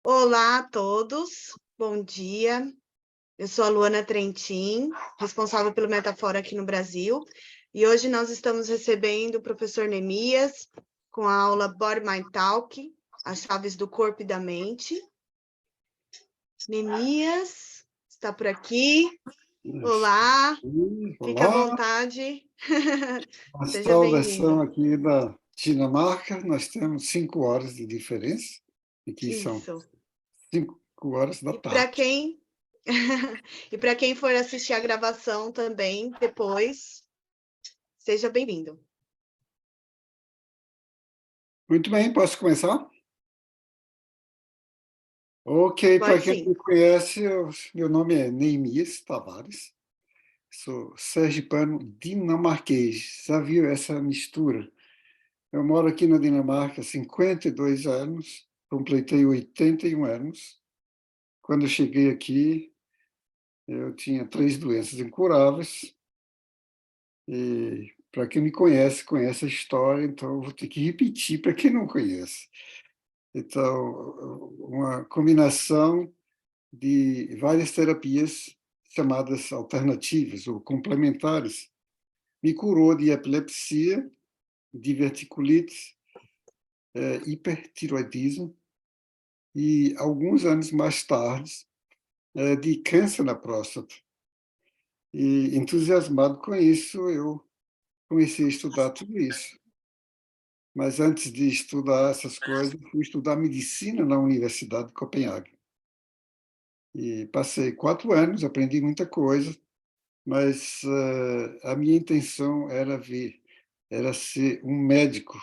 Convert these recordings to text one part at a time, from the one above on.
Olá a todos, bom dia. Eu sou a Luana Trentin, responsável pelo Metafora aqui no Brasil, e hoje nós estamos recebendo o professor Neemias com a aula Body Mind Talk, as chaves do corpo e da mente. Neemias está por aqui. Olá, fica à Olá, vontade. uma Seja saudação bem-vindo. aqui da Dinamarca. Nós temos 5 horas de diferença. Aqui são Isso. 5 horas da E para tarde. quem e para quem for assistir a gravação também depois, seja bem-vindo. Muito bem, posso começar? Ok, para Pode quem não sim. me conhece, meu nome é Neemias Tavares. Sou sergipano dinamarquês. Já viu essa mistura? Eu moro aqui na Dinamarca há 52 anos, completei 81 anos. Quando eu cheguei aqui, eu tinha 3 doenças incuráveis. E para quem me conhece, conhece a história, então eu vou ter que repetir para quem não conhece. Então, uma combinação de várias terapias chamadas alternativas ou complementares me curou de epilepsia, diverticulite, hipertiroidismo e, alguns anos mais tarde, de câncer na próstata. E, entusiasmado com isso, eu comecei a estudar tudo isso. Mas antes de estudar essas coisas, fui estudar medicina na Universidade de Copenhague. E passei 4 anos, aprendi muita coisa, mas a minha intenção era ser um médico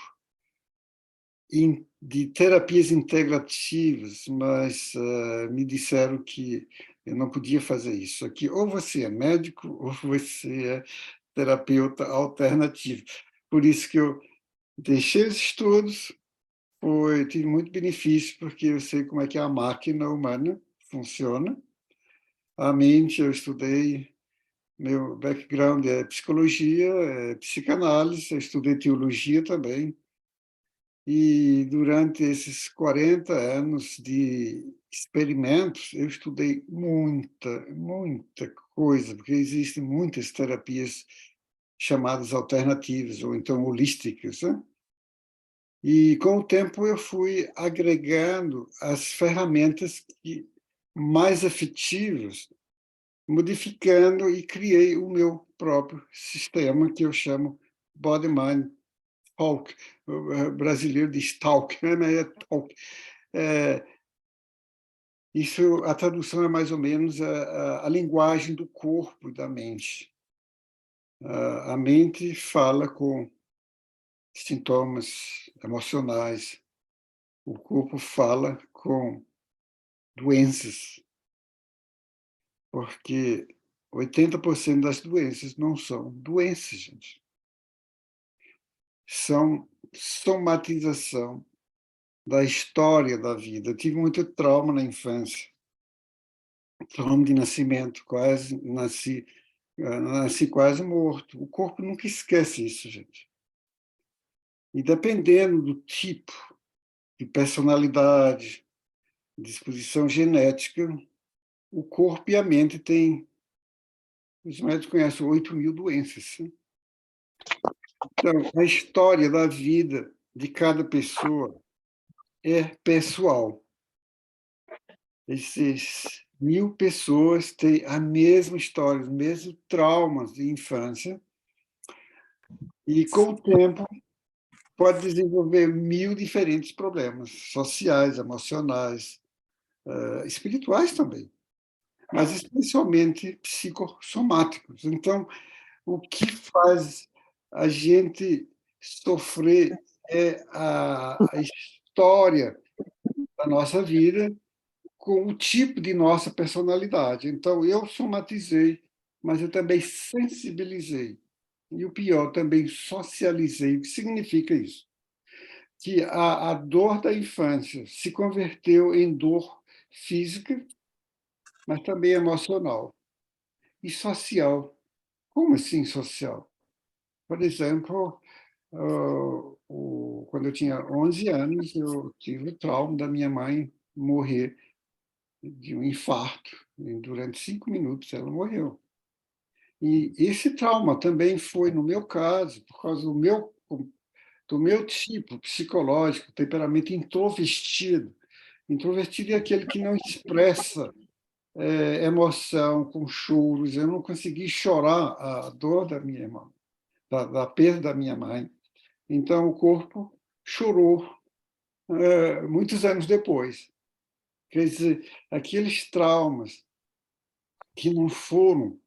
de terapias integrativas, mas me disseram que eu não podia fazer isso. Aqui, ou você é médico, ou você é terapeuta alternativo. Por isso que eu deixei os estudos. Tive muito benefício, porque eu sei como é que a máquina humana funciona. A mente, eu estudei, meu background é psicologia, é psicanálise, eu estudei teologia também. E durante esses 40 anos de experimentos, eu estudei muita coisa, porque existem muitas terapias chamadas alternativas, ou então holísticas, né? E, com o tempo, eu fui agregando as ferramentas mais efetivas, modificando e criei o meu próprio sistema, que eu chamo Body Mind Talk. O brasileiro diz talk, né? Mas é talk. Isso, a tradução é mais ou menos a linguagem do corpo e da mente. A mente fala com sintomas emocionais, o corpo fala com doenças, porque 80% das doenças não são doenças, gente. São somatização da história da vida. Eu tive muito trauma na infância, trauma de nascimento, nasci quase morto. O corpo nunca esquece isso, gente. E dependendo do tipo de personalidade, disposição genética, o corpo e a mente têm, os médicos conhecem 8.000 doenças. Então, a história da vida de cada pessoa é pessoal. Essas 1.000 pessoas têm a mesma história, os mesmos traumas de infância, e, com o tempo, pode desenvolver 1.000 diferentes problemas sociais, emocionais, espirituais também, mas especialmente psicossomáticos. Então, o que faz a gente sofrer é a história da nossa vida com o tipo de nossa personalidade. Então, eu somatizei, mas eu também sensibilizei. E o pior, também socializei. O que significa isso? Que a dor da infância se converteu em dor física, mas também emocional e social. Como assim social? Por exemplo, quando eu tinha 11 anos, eu tive o trauma da minha mãe morrer de um infarto. E durante 5 minutos ela morreu. E esse trauma também foi, no meu caso, por causa do meu tipo psicológico, temperamento introvertido. Introvertido é aquele que não expressa emoção com choros. Eu não consegui chorar a dor da minha irmã, da perda da minha mãe. Então, o corpo chorou muitos anos depois. Quer dizer, aqueles traumas que não foram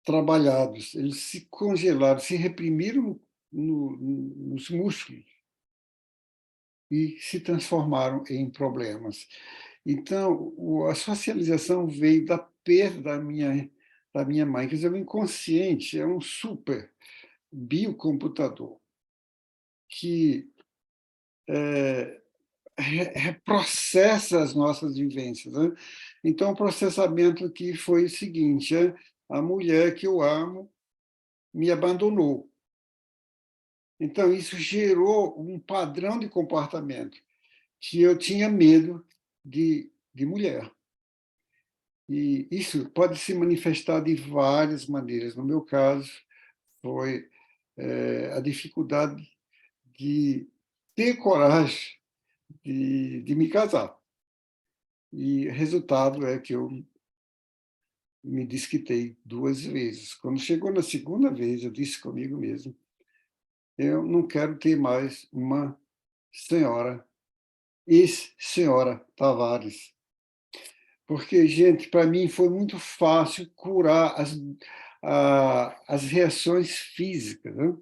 trabalhados, eles se congelaram, se reprimiram nos músculos e se transformaram em problemas. Então, a socialização veio da perda da minha mãe. Quer dizer, o inconsciente é um super biocomputador que reprocessa as nossas vivências, né? Então, o processamento aqui foi o seguinte: a mulher que eu amo me abandonou. Então, isso gerou um padrão de comportamento que eu tinha medo de mulher. E isso pode se manifestar de várias maneiras. No meu caso, foi a dificuldade de ter coragem de me casar. E o resultado é que eu me desquitei 2 vezes. Quando chegou na segunda vez, eu disse comigo mesmo: eu não quero ter mais uma senhora, ex-senhora Tavares. Porque, gente, para mim foi muito fácil curar as reações físicas, né?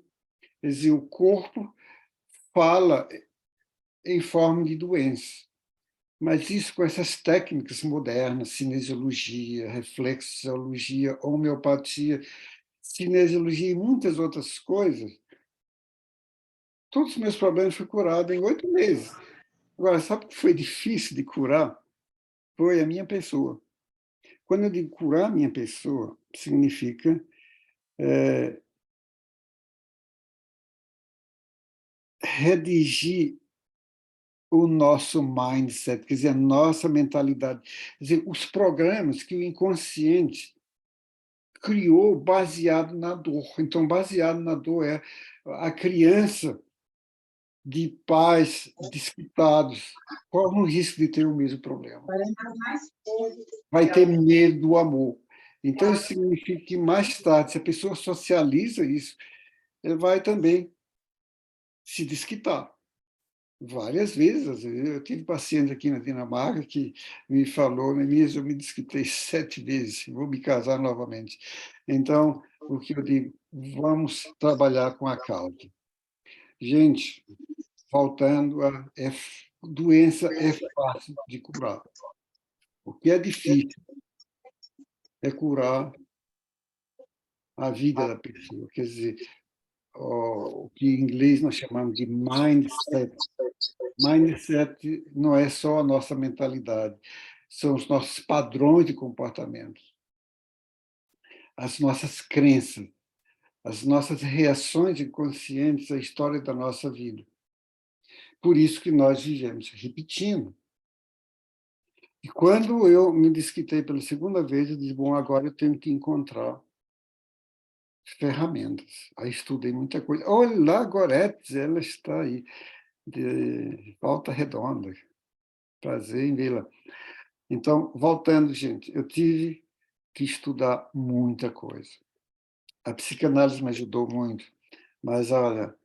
Quer dizer, o corpo fala em forma de doença. Mas isso com essas técnicas modernas, cinesiologia, reflexologia, homeopatia, cinesiologia e muitas outras coisas, todos os meus problemas foram curados em 8 meses. Agora, sabe o que foi difícil de curar? Foi a minha pessoa. Quando eu digo curar a minha pessoa, significa redigir o nosso mindset, quer dizer, a nossa mentalidade. Quer dizer, os programas que o inconsciente criou baseado na dor. Então, baseado na dor é a criança de pais desquitados corre o risco de ter o mesmo problema. Vai ter medo do amor. Então, isso significa que, mais tarde, se a pessoa socializa isso, ela vai também se desquitar. Várias vezes. Eu tive paciente aqui na Dinamarca que me falou: Neemias, eu me desquitei 7 vezes, vou me casar novamente. Então, o que eu digo, vamos trabalhar com a causa. Gente, voltando doença é fácil de curar. O que é difícil é curar a vida da pessoa. Quer dizer, o que em inglês nós chamamos de mindset. Mindset não é só a nossa mentalidade, são os nossos padrões de comportamento, as nossas crenças, as nossas reações inconscientes à história da nossa vida. Por isso que nós vivemos repetindo. E quando eu me desquitei pela segunda vez, eu disse: bom, agora eu tenho que encontrar ferramentas. Aí estudei muita coisa. Olha lá, Goretz, ela está aí, de Volta Redonda. Prazer em vê-la. Então, voltando, gente, eu tive que estudar muita coisa. A psicanálise me ajudou muito, mas, olha,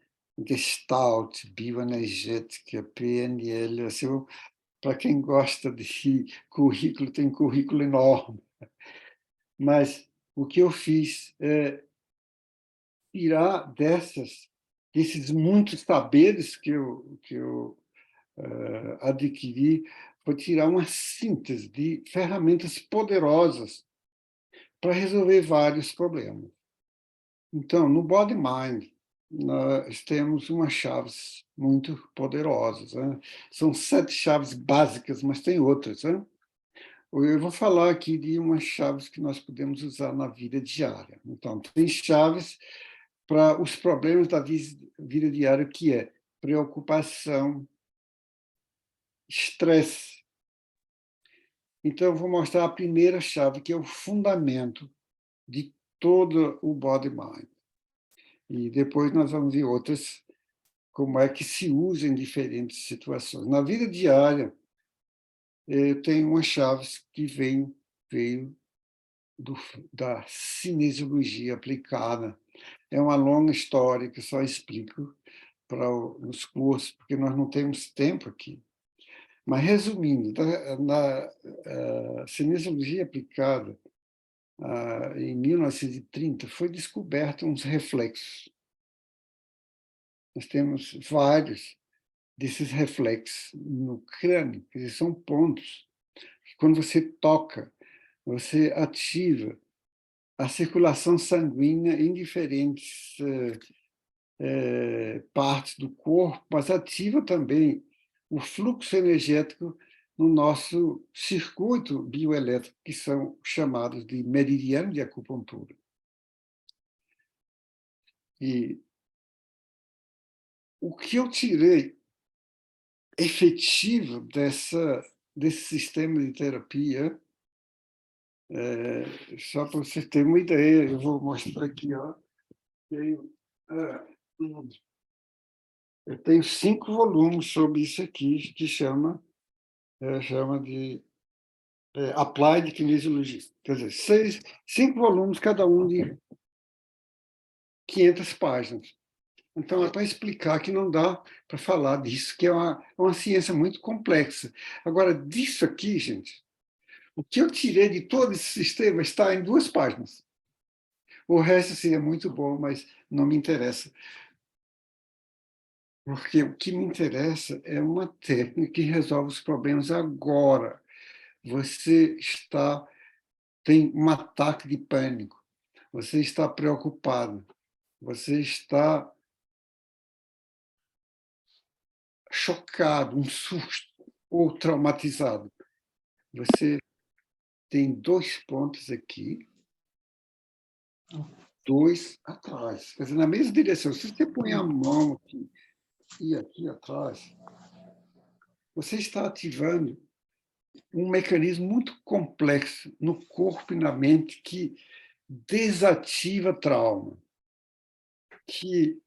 Gestalt, bioenergética, PNL, assim, para quem gosta de currículo, tem currículo enorme. Mas o que eu fiz é tirar desses muitos saberes que eu adquiri, foi tirar uma síntese de ferramentas poderosas para resolver vários problemas. Então, no Body Mind, nós temos umas chaves muito poderosas, né? São 7 chaves básicas, mas tem outras, né? Eu vou falar aqui de umas chaves que nós podemos usar na vida diária. Então, tem chaves para os problemas da vida diária, que é preocupação, estresse. Então, eu vou mostrar a primeira chave, que é o fundamento de todo o body-mind. E depois nós vamos ver outras, como é que se usa em diferentes situações. Na vida diária, eu tenho umas chaves que veio da cinesiologia aplicada. É uma longa história que só explico para os cursos, porque nós não temos tempo aqui. Mas, resumindo, na cinesiologia aplicada, em 1930, foi descoberto uns reflexos. Nós temos vários desses reflexos no crânio, quer dizer, são pontos que, quando você toca, você ativa a circulação sanguínea em diferentes partes do corpo, mas ativa também o fluxo energético no nosso circuito bioelétrico, que são chamados de meridiano de acupuntura. E o que eu tirei efetivo desse sistema de terapia, só para você ter uma ideia, eu vou mostrar aqui, ó, eu tenho 5 volumes sobre isso aqui, que chama de Applied Kinesiology. Quer dizer, 5 volumes, cada um de 500 páginas. Então, é para explicar que não dá para falar disso, que é uma ciência muito complexa. Agora, disso aqui, gente, o que eu tirei de todo esse sistema está em 2 páginas. O resto, assim, é muito bom, mas não me interessa. Porque o que me interessa é uma técnica que resolve os problemas agora. Você tem um ataque de pânico, você está preocupado, você está chocado, um susto ou traumatizado. Você tem 2 pontos aqui, 2 atrás, quer dizer, na mesma direção. Se você põe a mão aqui e aqui atrás, você está ativando um mecanismo muito complexo no corpo e na mente que desativa trauma, que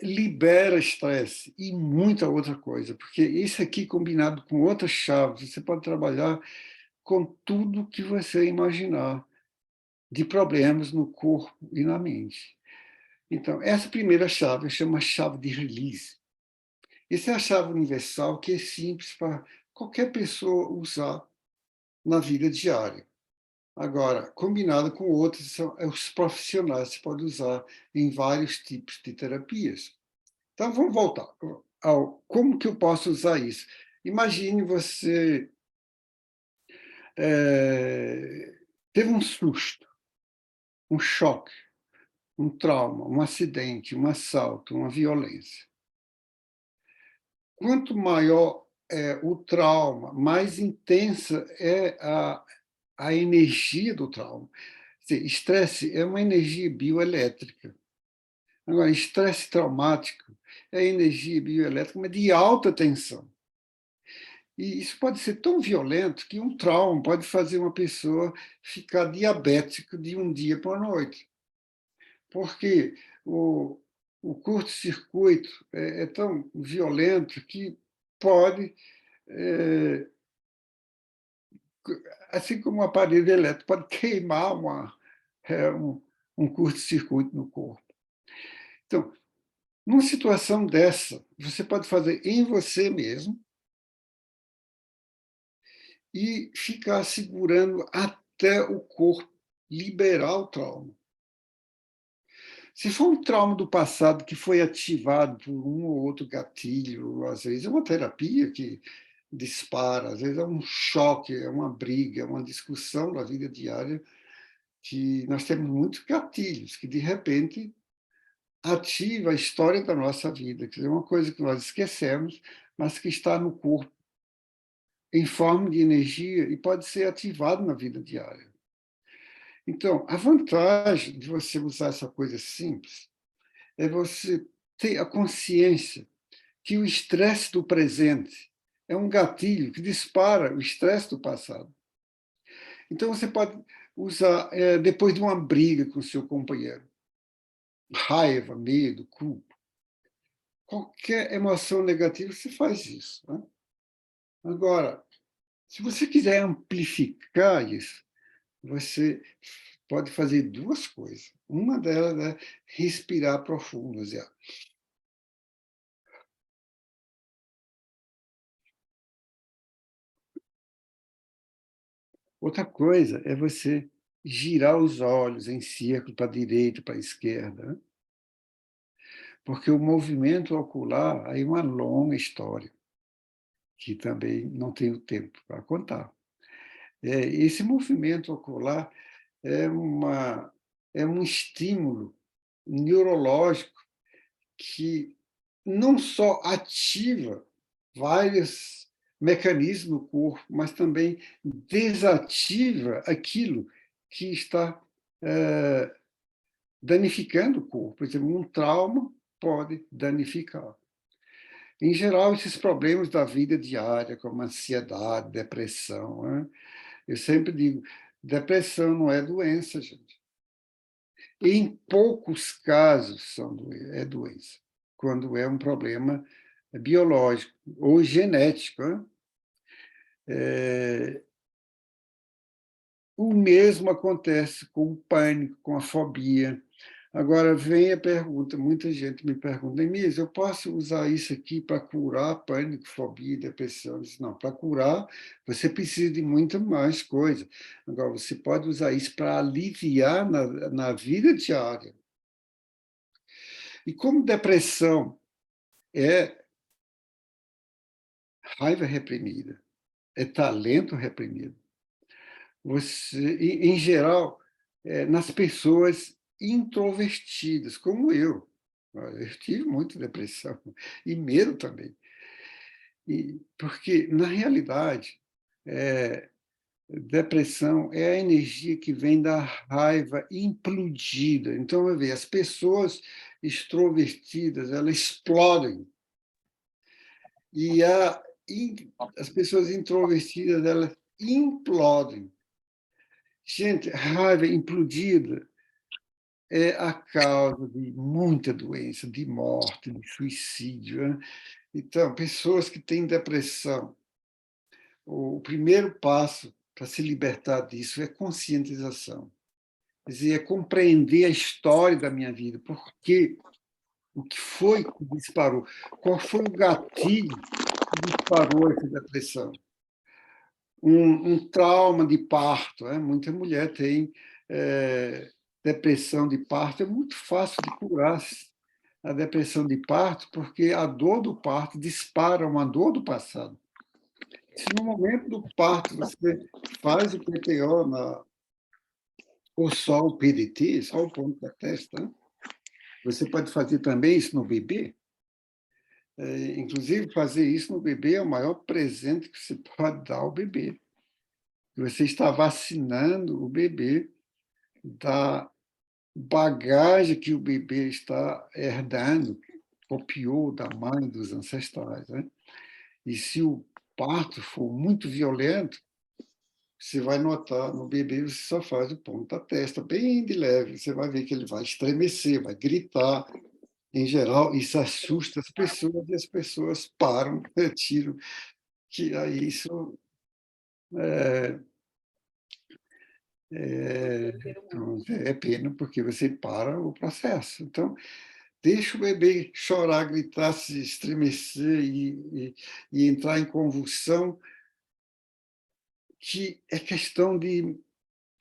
libera estresse e muita outra coisa, porque isso aqui, combinado com outras chaves, você pode trabalhar com tudo que você imaginar de problemas no corpo e na mente. Então, essa primeira chave chama chave de release. Essa é a chave universal, que é simples para qualquer pessoa usar na vida diária. Agora, combinado com outros, são os profissionais que podem usar em vários tipos de terapias. Então, vamos voltar ao como que eu posso usar isso. Imagine você teve um susto, um choque, um trauma, um acidente, um assalto, uma violência. Quanto maior é o trauma, mais intensa é a energia do trauma. Estresse é uma energia bioelétrica. Agora, estresse traumático é energia bioelétrica, mas de alta tensão. E isso pode ser tão violento que um trauma pode fazer uma pessoa ficar diabética de um dia para a noite. Porque o curto-circuito é tão violento que pode, assim como um aparelho elétrico, pode queimar um curto-circuito no corpo. Então, numa situação dessa, você pode fazer em você mesmo e ficar segurando até o corpo liberar o trauma. Se for um trauma do passado que foi ativado por um ou outro gatilho, às vezes é uma terapia que dispara, às vezes é um choque, é uma briga, é uma discussão da vida diária, que nós temos muitos gatilhos que, de repente, ativa a história da nossa vida, que é uma coisa que nós esquecemos, mas que está no corpo em forma de energia e pode ser ativado na vida diária. Então, a vantagem de você usar essa coisa simples é você ter a consciência que o estresse do presente é um gatilho que dispara o estresse do passado. Então, você pode usar, depois de uma briga com o seu companheiro, raiva, medo, culpa, qualquer emoção negativa, você faz isso. Né? Agora, se você quiser amplificar isso, você pode fazer duas coisas. Uma delas é respirar profundo. Zé. Outra coisa é você girar os olhos em círculo para a direita, para a esquerda. Né? Porque o movimento ocular aí é uma longa história, que também não tenho tempo para contar. Esse movimento ocular é um estímulo neurológico que não só ativa vários mecanismos no corpo, mas também desativa aquilo que está danificando o corpo. Por exemplo, um trauma pode danificar. Em geral, esses problemas da vida diária, como ansiedade, depressão, né? Eu sempre digo, depressão não é doença, gente. Em poucos casos é doença, quando é um problema biológico ou genético. Né? O mesmo acontece com o pânico, com a fobia. Agora, vem a pergunta, muita gente me pergunta, Emias, eu posso usar isso aqui para curar pânico, fobia e depressão? Eu disse, não, para curar, você precisa de muita mais coisa. Agora, você pode usar isso para aliviar na vida diária. E como depressão é raiva reprimida, é talento reprimido, você, em geral, nas pessoas introvertidas, como eu. Eu tive muita depressão e medo também. Porque, na realidade, depressão é a energia que vem da raiva implodida. Então, vai ver, as pessoas extrovertidas, elas explodem. E as pessoas introvertidas, elas implodem. Gente, raiva implodida é a causa de muita doença, de morte, de suicídio. Né? Então, pessoas que têm depressão, o primeiro passo para se libertar disso é conscientização. Quer dizer, é compreender a história da minha vida, por quê, o que foi que disparou, qual foi o gatilho que disparou essa depressão. Um trauma de parto. Muita mulher tem depressão de parto. É muito fácil de curar a depressão de parto, porque a dor do parto dispara uma dor do passado. Se no momento do parto você faz o PTO, ou só o PDT, só o ponto da testa, né? Você pode fazer também isso no bebê. Inclusive, fazer isso no bebê é o maior presente que você pode dar ao bebê. Você está vacinando o bebê da bagagem que o bebê está herdando, copiou da mãe, dos ancestrais. Né? E se o parto for muito violento, você vai notar no bebê, você só faz o ponto da testa, bem de leve. Você vai ver que ele vai estremecer, vai gritar. Em geral, isso assusta as pessoas e as pessoas param, retiram. Que aí isso é pena, porque você para o processo. Então, deixa o bebê chorar, gritar, se estremecer e entrar em convulsão, que é questão de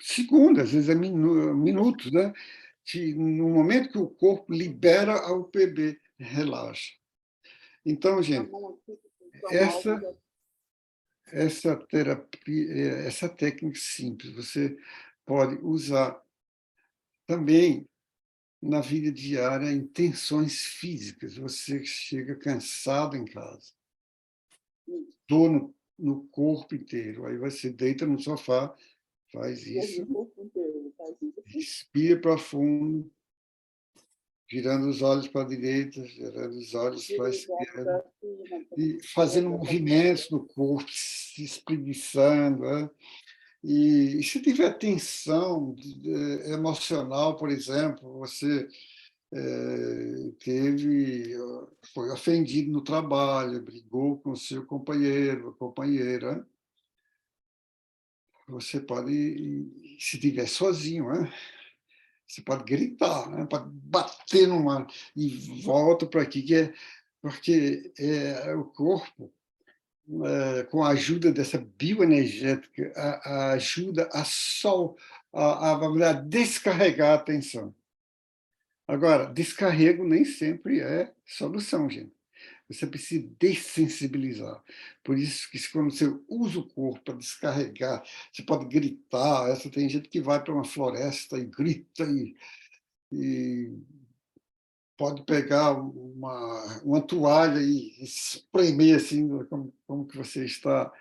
segundos, às vezes é minutos, né? Que no momento que o corpo libera, o bebê relaxa. Então, gente, essa terapia, essa técnica simples, você pode usar também na vida diária em tensões físicas. Você chega cansado em casa, dor no corpo inteiro. Aí você deita no sofá, faz isso, respira profundo, Virando os olhos para a direita, virando os olhos para a esquerda, e fazendo movimentos no corpo, se espreguiçando. Né? E se tiver tensão emocional, por exemplo, você foi ofendido no trabalho, brigou com o seu companheiro, companheira, você pode, se estiver sozinho, né? Você pode gritar, né? Pode bater numa e volta para aqui, porque o corpo, com a ajuda dessa bioenergética, ajuda a descarregar a tensão. Agora, descarrego nem sempre é solução, gente. Você precisa dessensibilizar. Por isso que quando você usa o corpo para descarregar, você pode gritar. Tem gente que vai para uma floresta e grita e pode pegar uma toalha e espremer assim, como que você está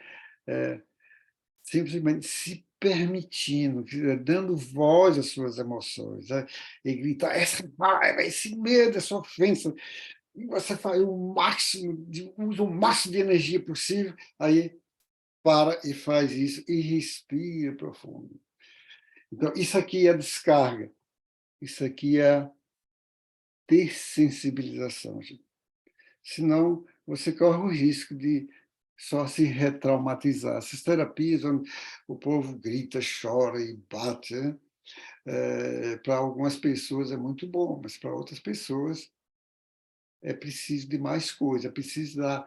simplesmente se permitindo, dando voz às suas emoções, né? E gritar essa raiva, esse medo, essa ofensa, e você faz usa o máximo de energia possível, aí para e faz isso e respira profundo. Então, isso aqui é descarga, isso aqui é dessensibilização, gente. Senão, você corre o risco de só se retraumatizar. Essas terapias onde o povo grita, chora e bate, né? Para algumas pessoas é muito bom, mas para outras pessoas é preciso de mais coisa, é preciso da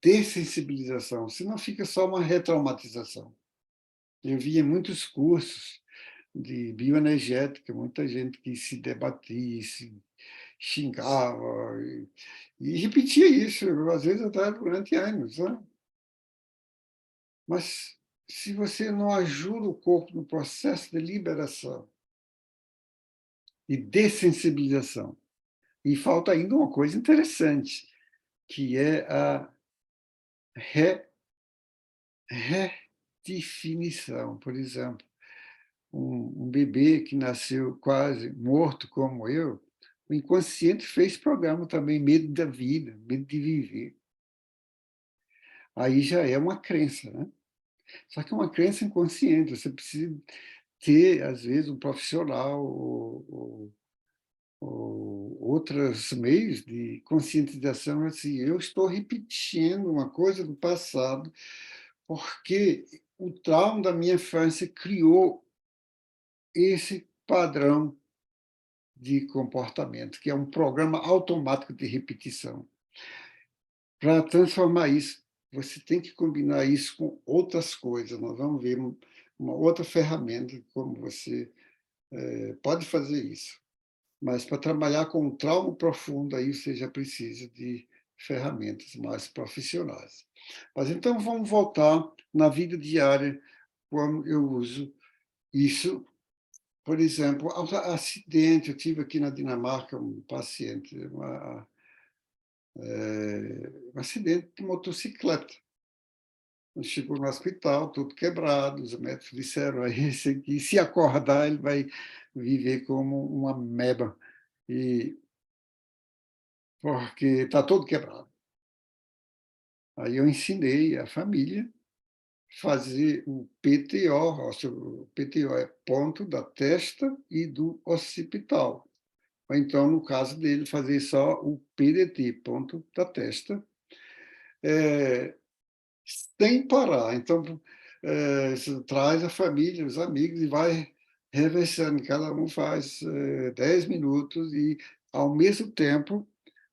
dessensibilização, senão fica só uma retraumatização. Eu vi em muitos cursos de bioenergética, muita gente que se debatia, se xingava e repetia isso, às vezes até durante anos. Né? Mas se você não ajuda o corpo no processo de liberação e dessensibilização, e falta ainda uma coisa interessante, que é a redefinição. Por exemplo, um bebê que nasceu quase morto como eu, o inconsciente fez programa também, medo da vida, medo de viver. Aí já é uma crença, né? Só que é uma crença inconsciente, você precisa ter, às vezes, um profissional ou outros meios de conscientização, assim, eu estou repetindo uma coisa do passado porque o trauma da minha infância criou esse padrão de comportamento, que é um programa automático de repetição. Para transformar isso, você tem que combinar isso com outras coisas. Nós vamos ver uma outra ferramenta como você pode fazer isso. Mas para trabalhar com um trauma profundo, aí você já precisa de ferramentas mais profissionais. Mas então vamos voltar na vida diária, como eu uso isso. Por exemplo, acidente. Eu tive aqui na Dinamarca um paciente, um acidente de motocicleta. Chegou no hospital, tudo quebrado, os médicos disseram, esse aqui, se acordar, ele vai viver como uma ameba, porque está todo quebrado. Aí eu ensinei a família a fazer o PTO, o PTO é ponto da testa e do occipital. Ou então, no caso dele, fazer só o PDT, ponto da testa, sem parar. Então, você traz a família, os amigos e vai reversando. Cada um faz 10 minutos e, ao mesmo tempo,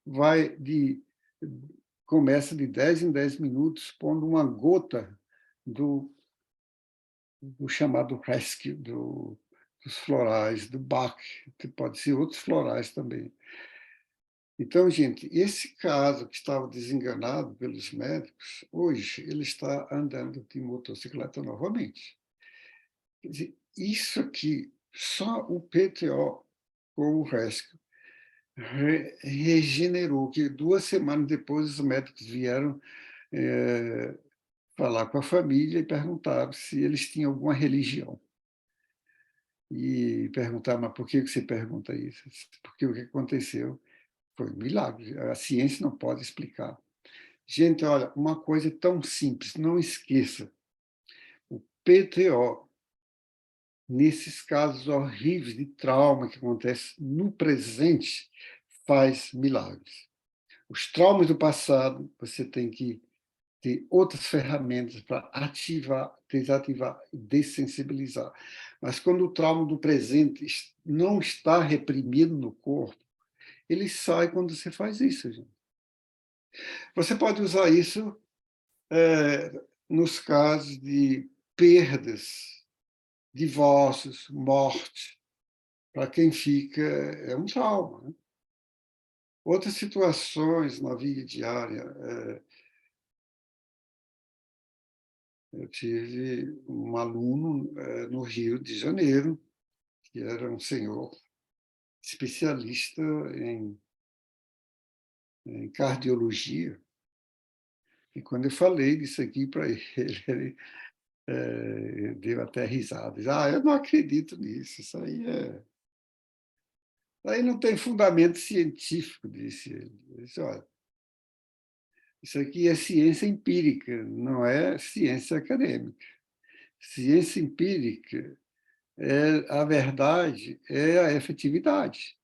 vai começa de 10 em 10 minutos, pondo uma gota do chamado rescue, dos florais, do Bach, que pode ser outros florais também. Então, gente, esse caso que estava desenganado pelos médicos, hoje ele está andando de motocicleta novamente. Quer dizer, isso aqui, só o PTO com o rescue regenerou, que 2 semanas depois os médicos vieram falar com a família e perguntaram se eles tinham alguma religião. e perguntar, mas por que você pergunta isso? Porque o que aconteceu foi um milagre. A ciência não pode explicar. Gente, olha, uma coisa tão simples, não esqueça, o PTO, nesses casos horríveis de trauma que acontece no presente, faz milagres. Os traumas do passado, você tem que ter outras ferramentas para ativar, desativar e dessensibilizar. Mas quando o trauma do presente não está reprimido no corpo, ele sai quando você faz isso, gente. Você pode usar isso nos casos de perdas, divórcios, morte. Para quem fica, é um trauma. Né? Outras situações na vida diária. Eu tive um aluno no Rio de Janeiro, que era um senhor especialista em cardiologia, e quando eu falei disso aqui para ele, ele deu até risada. Diz, eu não acredito nisso, aí não tem fundamento científico, disse ele. Eu disse, olha, isso aqui é ciência empírica, não é ciência acadêmica. Ciência empírica, a verdade é a efetividade.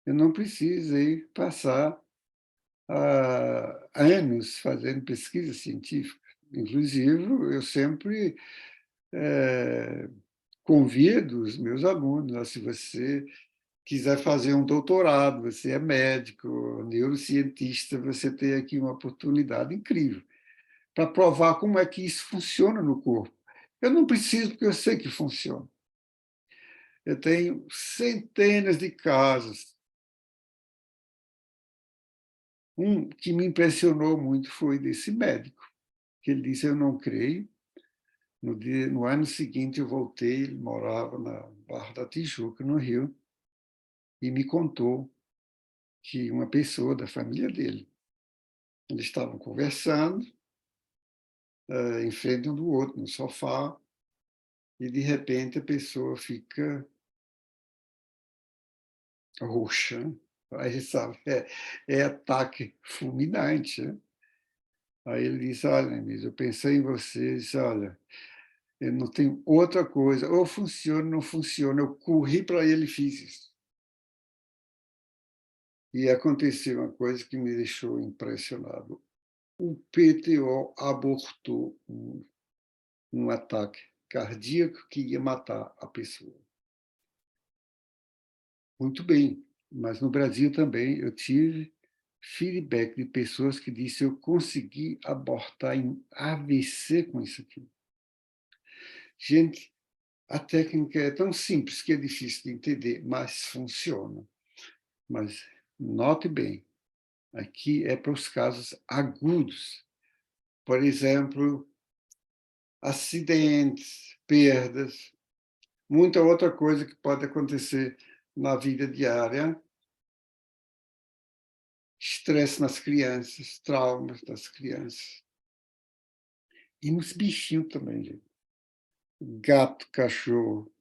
Eu não precisei passar anos fazendo pesquisa científica. Inclusive, eu sempre convido os meus alunos, se você quiser fazer um doutorado, você é médico, neurocientista, você tem aqui uma oportunidade incrível para provar como é que isso funciona no corpo. Eu não preciso, porque eu sei que funciona. Eu tenho centenas de casos. Um que me impressionou muito foi desse médico, que ele disse, eu não creio. No ano seguinte, eu voltei, ele morava na Barra da Tijuca, no Rio, e me contou que uma pessoa da família dele, eles estavam conversando, em frente um do outro, no sofá, e, de repente, a pessoa fica roxa. Aí, sabe, é ataque fulminante. Né? Aí ele disse, olha, Nemísio, eu pensei em você, ele disse, olha, eu não tenho outra coisa, ou funciona ou não funciona. Eu corri para ele e fiz isso. E aconteceu uma coisa que me deixou impressionado. O PTO abortou um ataque cardíaco que ia matar a pessoa. Muito bem, mas no Brasil também eu tive feedback de pessoas que disseram eu consegui abortar em AVC com isso aqui. Gente, a técnica é tão simples que é difícil de entender, mas funciona. Mas note bem, aqui é para os casos agudos. Por exemplo, acidentes, perdas, muita outra coisa que pode acontecer na vida diária, estresse nas crianças, traumas das crianças. E nos bichinhos também, gente. Gato, cachorro.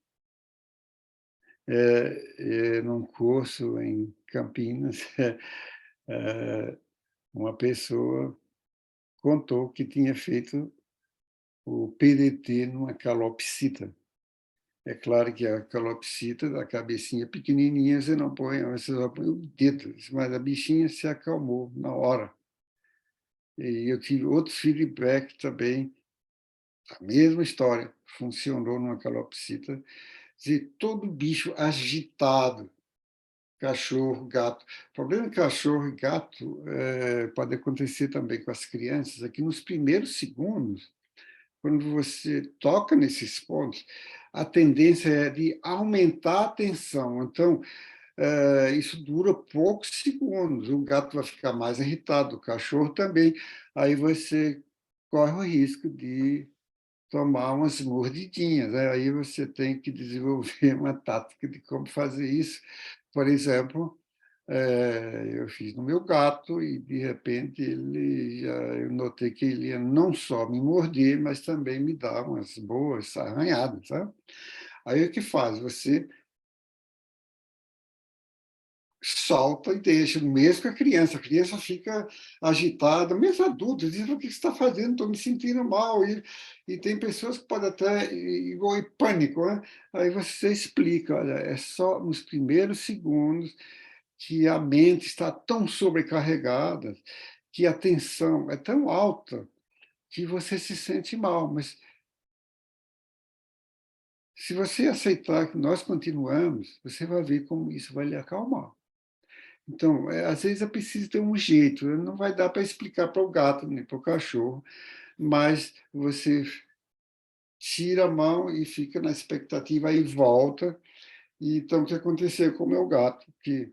Num curso em Campinas, uma pessoa contou que tinha feito o PDT numa calopsita. É claro que a calopsita, da cabecinha pequenininha, você não põe, você só põe o dedo, mas a bichinha se acalmou na hora. E eu tive outro feedback também, a mesma história, funcionou numa calopsita, de todo bicho agitado, cachorro, gato. O problema de cachorro e gato pode acontecer também com as crianças, é que nos primeiros segundos, quando você toca nesses pontos, a tendência é de aumentar a tensão. Então, isso dura poucos segundos. O gato vai ficar mais irritado, o cachorro também. Aí você corre o risco de tomar umas mordidinhas. Né? Aí você tem que desenvolver uma tática de como fazer isso. Por exemplo, eu fiz no meu gato e, de repente, eu notei que ele ia não só me morder, mas também me dar umas boas arranhadas. Sabe? Aí o que faz? Você solta e deixa, mesmo com a criança fica agitada, mesmo adultos, dizem, o que você está fazendo? Estou me sentindo mal, e tem pessoas que podem até ir em pânico, né? Aí você explica, olha, é só nos primeiros segundos que a mente está tão sobrecarregada, que a tensão é tão alta, que você se sente mal, mas se você aceitar que nós continuamos, você vai ver como isso vai lhe acalmar. Então, às vezes é preciso ter um jeito, não vai dar para explicar para o gato nem para o cachorro, mas você tira a mão e fica na expectativa e volta. E, então, o que aconteceu com o meu gato? Que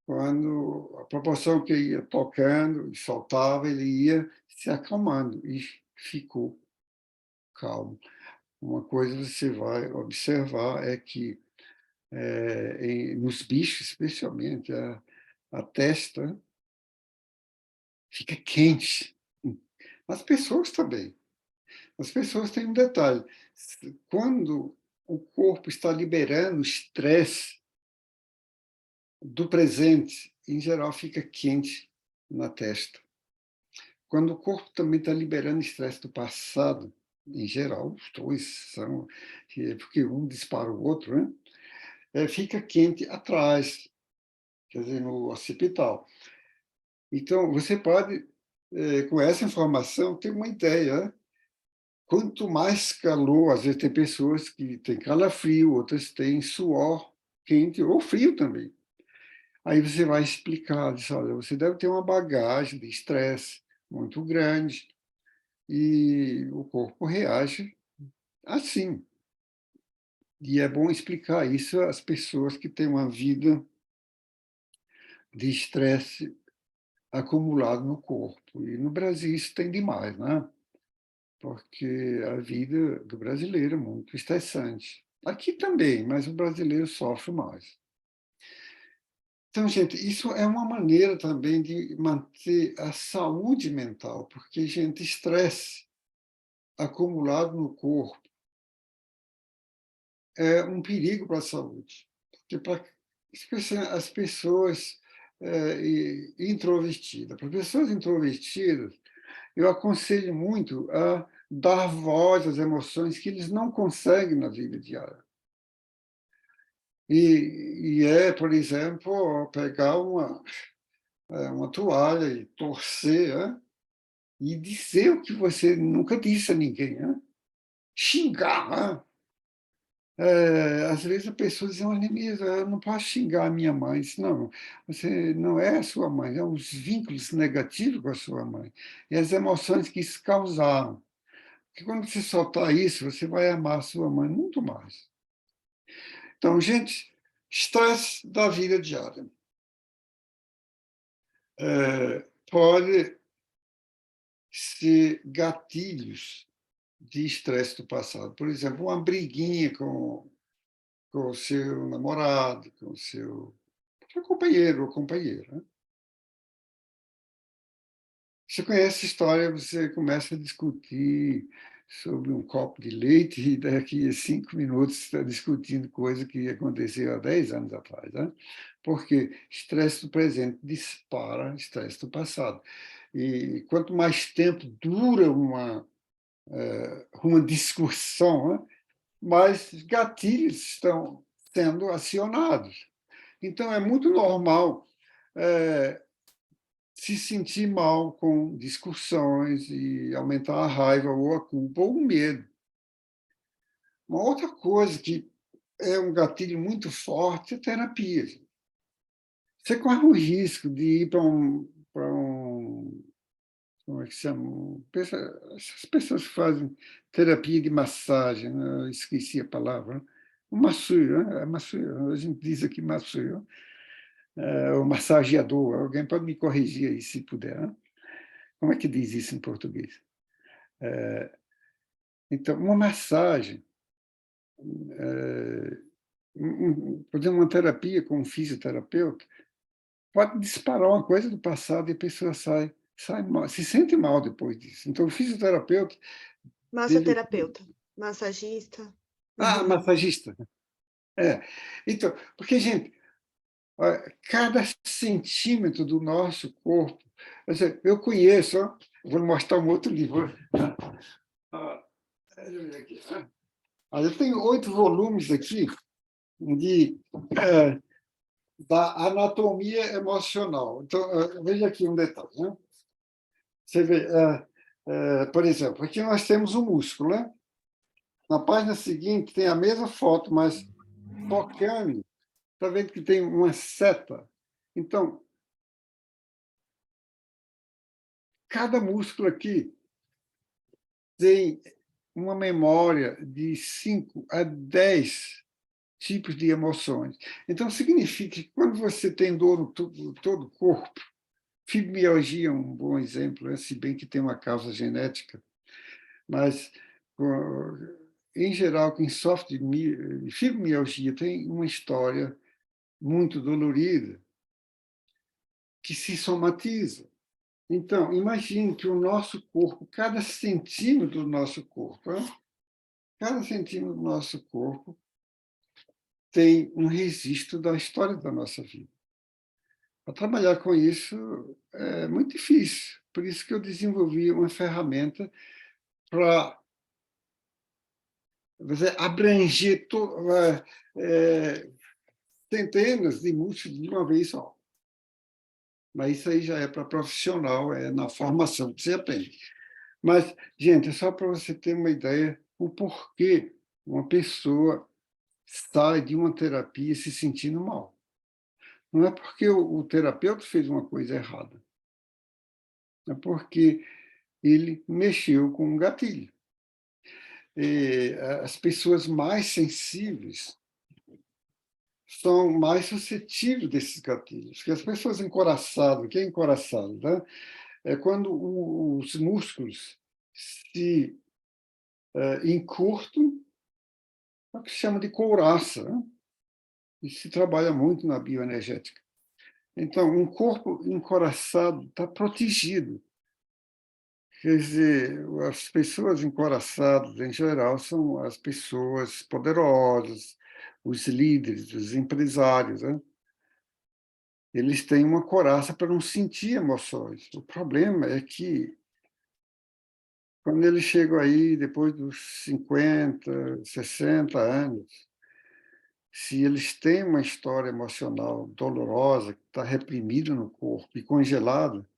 quando a proporção que ia tocando e soltava, ele ia se acalmando e ficou calmo. Uma coisa que você vai observar é que, nos bichos, especialmente, a testa fica quente. As pessoas também. As pessoas têm um detalhe: quando o corpo está liberando estresse do presente, em geral fica quente na testa. Quando o corpo também está liberando estresse do passado, em geral, os dois são, porque um dispara o outro, né? Fica quente atrás, quer dizer, no occipital. Então, você pode, com essa informação, ter uma ideia, né? Quanto mais calor, às vezes tem pessoas que têm calafrio, outras têm suor quente ou frio também. Aí você vai explicar, diz, olha, você deve ter uma bagagem de estresse muito grande e o corpo reage assim. E é bom explicar isso às pessoas que têm uma vida de estresse acumulado no corpo. E no Brasil isso tem demais, né? Porque a vida do brasileiro é muito estressante. Aqui também, mas o brasileiro sofre mais. Então, gente, isso é uma maneira também de manter a saúde mental, porque, gente, estresse acumulado no corpo é um perigo para a saúde. Porque para as pessoas introvertidas, para pessoas introvertidas, eu aconselho muito a dar voz às emoções que eles não conseguem na vida diária. Por exemplo, pegar uma toalha e torcer, e dizer o que você nunca disse a ninguém. Xingar. Às vezes a pessoa diz, olha, Nemisa, eu não posso xingar a minha mãe. Diz, não, você não é a sua mãe, é os vínculos negativos com a sua mãe. E as emoções que isso causaram. Porque quando você soltar isso, você vai amar a sua mãe muito mais. Então, gente, estresse da vida diária. Pode ser gatilhos de estresse do passado. Por exemplo, uma briguinha com o seu namorado, com o seu companheiro ou companheira. Né? Você conhece a história, você começa a discutir sobre um copo de leite e daqui a 5 minutos você está discutindo coisa que aconteceu há 10 anos atrás. Né? Porque estresse do presente dispara estresse do passado. E quanto mais tempo dura uma discussão, né? Mais gatilhos estão sendo acionados. Então, é muito normal se sentir mal com discussões e aumentar a raiva ou a culpa ou o medo. Uma outra coisa que é um gatilho muito forte é terapia. Você corre o risco de ir para um como é que chama? Essas pessoas que fazem terapia de massagem, né? Eu esqueci a palavra. O masseio, né? É masseio, a gente diz aqui masseio, o massageador. Alguém pode me corrigir aí, se puder. Né? Como é que diz isso em português? Então, uma massagem, por exemplo, uma terapia com um fisioterapeuta, pode disparar uma coisa do passado e a pessoa sai mal, se sente mal depois disso. Então, o fisioterapeuta deve. Massoterapeuta, massagista. Ah, massagista. É. Então, porque, gente, cada centímetro do nosso corpo, quer dizer, eu conheço, ó, vou mostrar um outro livro. Ah, deixa eu ver aqui. Eu tenho 8 volumes aqui de, da anatomia emocional. Então, veja aqui um detalhe. Né? Você vê, por exemplo, aqui nós temos um músculo. Né? Na página seguinte tem a mesma foto, mas focando, está vendo que tem uma seta. Então, cada músculo aqui tem uma memória de 5 a 10 tipos de emoções. Então, significa que quando você tem dor no todo o corpo, fibromialgia é um bom exemplo, né? Se bem que tem uma causa genética, mas, em geral, quem sofre de fibromialgia tem uma história muito dolorida que se somatiza. Então, imagine que o nosso corpo, cada centímetro do nosso corpo, né? Cada centímetro do nosso corpo tem um registro da história da nossa vida. Para trabalhar com isso é muito difícil. Por isso que eu desenvolvi uma ferramenta para abranger centenas de músculos de uma vez só. Mas isso aí já é para profissional, é na formação que você aprende. Mas, gente, é só para você ter uma ideia o porquê uma pessoa sai de uma terapia se sentindo mal. Não é porque o terapeuta fez uma coisa errada, é porque ele mexeu com um gatilho. E as pessoas mais sensíveis são mais suscetíveis desses gatilhos. Porque as pessoas encoraçadas, o que é encoraçado? Né? É quando os músculos se encurtam, é o que se chama de couraça. Né? E se trabalha muito na bioenergética. Então, um corpo encoraçado está protegido. Quer dizer, as pessoas encoraçadas, em geral, são as pessoas poderosas, os líderes, os empresários. Né? Eles têm uma coraça para não sentir emoções. O problema é que, quando eles chegam aí, depois dos 50, 60 anos, se eles têm uma história emocional dolorosa, que está reprimida no corpo e congelada,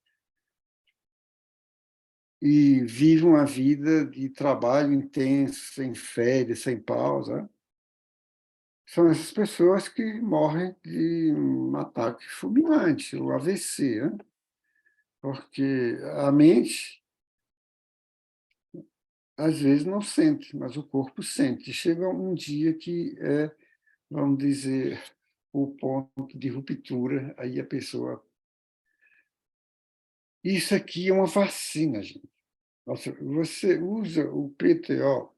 e vivem uma vida de trabalho intenso, sem férias, sem pausa, são essas pessoas que morrem de um ataque fulminante, o AVC, né? Porque a mente, às vezes, não sente, mas o corpo sente. Chega um dia que é, vamos dizer, o ponto de ruptura, aí a pessoa... Isso aqui é uma vacina, gente. Nossa, você usa o PTO,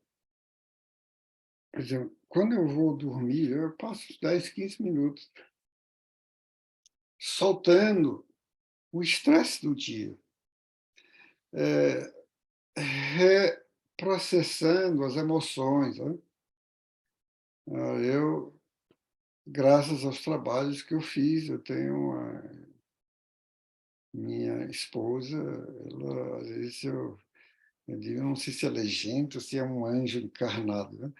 por exemplo, quando eu vou dormir, eu passo 10, 15 minutos soltando o estresse do dia, reprocessando as emoções. Né? Eu, graças aos trabalhos que eu fiz, eu tenho minha esposa, ela, às vezes eu digo, não sei se ela é gente ou se é um anjo encarnado. Né?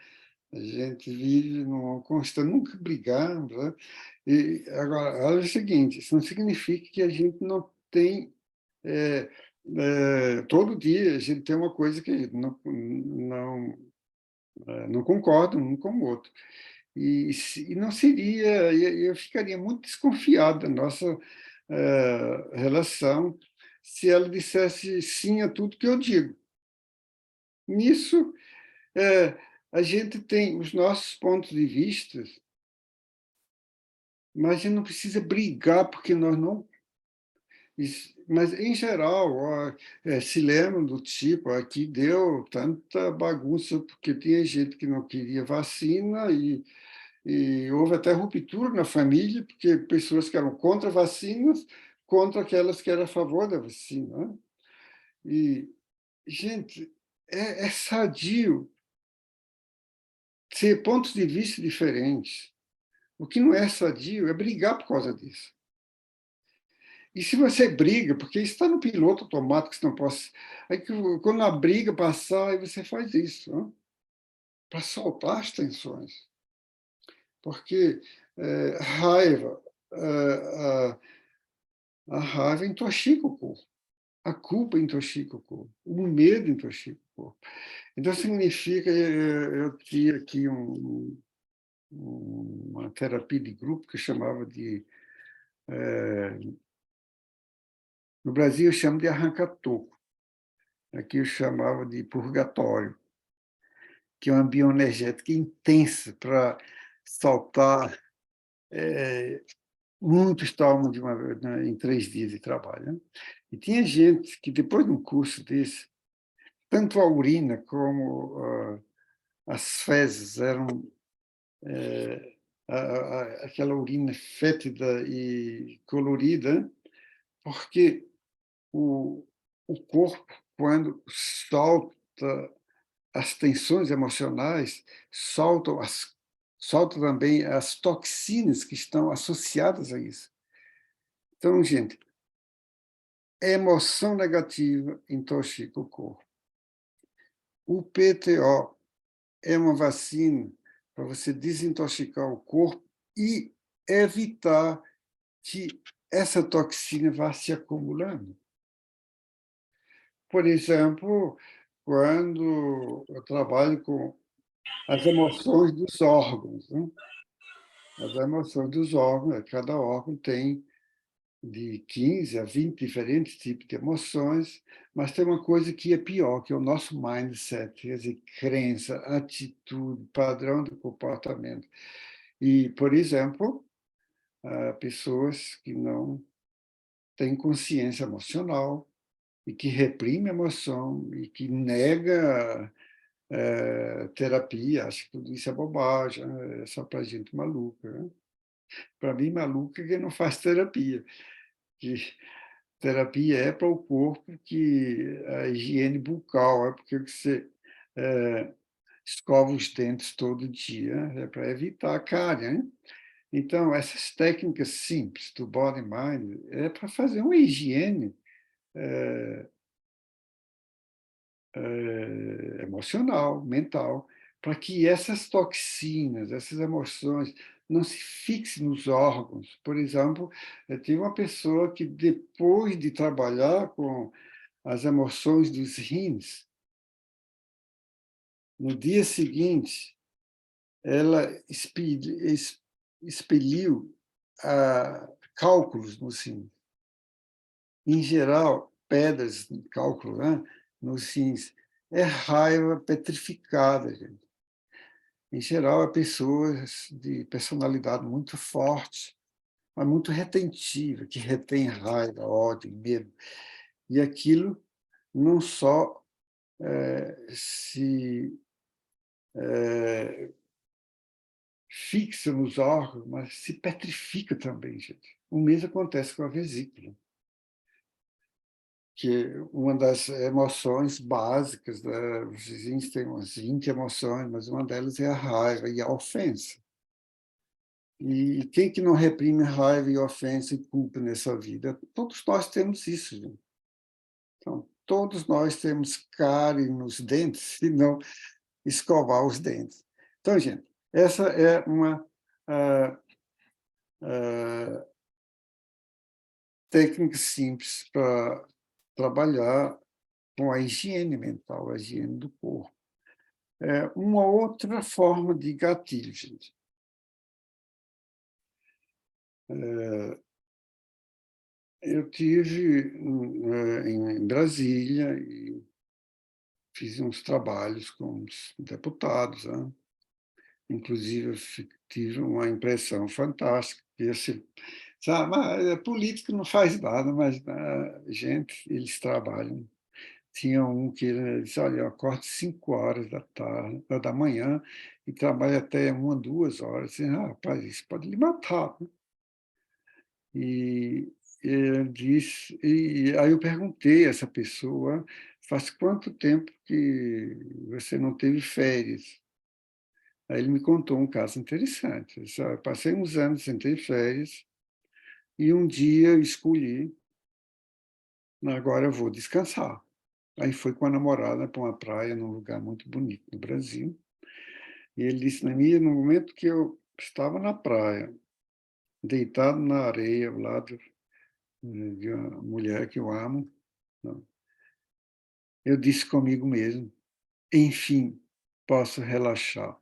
A gente vive numa constante, nunca brigamos. Né? E, agora, olha o seguinte, isso não significa que a gente não tem... todo dia a gente tem uma coisa que não concorda um com o outro. E não seria... Eu ficaria muito desconfiado da nossa relação se ela dissesse sim a tudo que eu digo. Nisso, a gente tem os nossos pontos de vista, mas a gente não precisa brigar porque nós não... Mas, em geral, ó, se lembram do tipo, aqui deu tanta bagunça porque tinha gente que não queria vacina e houve até ruptura na família, porque pessoas que eram contra vacinas, contra aquelas que eram a favor da vacina. Né? E, gente, é sadio ter pontos de vista diferentes. O que não é sadio é brigar por causa disso. E se você briga, porque isso está no piloto automático, que você não pode. Aí, quando a briga passar, aí você faz isso, né? Para soltar as tensões. Porque raiva, a, a raiva intoxica o corpo, a culpa intoxica o corpo, o medo intoxica o corpo. Então, significa, eu tinha aqui uma terapia de grupo que eu chamava de. No Brasil, eu chamo de arranca-toco. Aqui eu chamava de purgatório, que é uma bioenergética intensa para saltar muitos traumas de uma vez, né, em 3 dias de trabalho. Né? E tinha gente que, depois de um curso desse, tanto a urina como as fezes eram aquela urina fétida e colorida, porque o corpo, quando solta as tensões emocionais, solta também as toxinas que estão associadas a isso. Então, gente, emoção negativa intoxica o corpo. O PTO é uma vacina para você desintoxicar o corpo e evitar que essa toxina vá se acumulando. Por exemplo, quando eu trabalho com as emoções dos órgãos, né? As emoções dos órgãos, cada órgão tem de 15 a 20 diferentes tipos de emoções, mas tem uma coisa que é pior, que é o nosso mindset, quer dizer, crença, atitude, padrão de comportamento. E, por exemplo, pessoas que não têm consciência emocional e que reprime a emoção e que nega terapia, acha que tudo isso é bobagem, é só para gente maluca. Né? Para mim, maluca é quem não faz terapia. Que terapia é para o corpo, que a higiene bucal é porque você escova os dentes todo dia, é para evitar a cárie. Né? Então, essas técnicas simples do Body Mind é para fazer uma higiene emocional, mental, para que essas toxinas, essas emoções não se fixem nos órgãos. Por exemplo, eu tive uma pessoa que, depois de trabalhar com as emoções dos rins, no dia seguinte, ela expeliu cálculos nos rins. Em geral, pedras de cálculo, né, nos rins. É raiva petrificada, gente. Em geral, é pessoas de personalidade muito forte, mas muito retentiva, que retém raiva, ódio, medo. E aquilo não só se fixa nos órgãos, mas se petrifica também, gente. O mesmo acontece com a vesícula, que é uma das emoções básicas, existem umas 20 emoções, mas uma delas é a raiva e a ofensa. E quem que não reprime raiva e ofensa e culpa nessa vida? Todos nós temos isso, gente. Então, todos nós temos cárie nos dentes, se não escovar os dentes. Então, gente, essa é uma técnica simples para trabalhar com a higiene mental, a higiene do corpo. Uma outra forma de gatilho, gente. Eu tive em Brasília e fiz uns trabalhos com os deputados, né? Inclusive, eu tive uma impressão fantástica, que esse, sabe, a política não faz nada, mas gente, eles trabalham. Tinha um que ele disse, olha, eu acordo 5 horas da tarde, da manhã, e trabalho até 1, 2 horas. Disse, rapaz, isso pode lhe matar. Né? E ele disse, e aí eu perguntei a essa pessoa, faz quanto tempo que você não teve férias? Aí ele me contou um caso interessante. Ele disse, passei uns anos sem ter férias, e um dia eu escolhi, agora eu vou descansar. Aí foi com a namorada para uma praia, num lugar muito bonito no Brasil. E ele disse, no momento que eu estava na praia, deitado na areia, ao lado de uma mulher que eu amo, eu disse comigo mesmo, enfim, posso relaxar.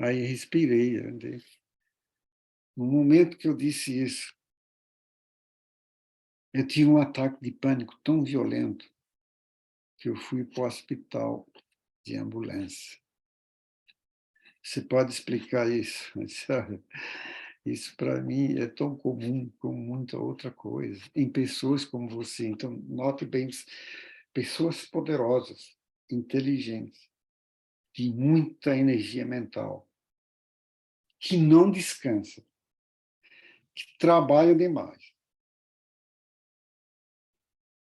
Aí respirei, andei. No momento que eu disse isso, eu tive um ataque de pânico tão violento que eu fui para o hospital de ambulância. Você pode explicar isso? Isso, para mim, é tão comum como muita outra coisa, em pessoas como você. Então, note bem, pessoas poderosas, inteligentes, de muita energia mental, que não descansam, que trabalham demais.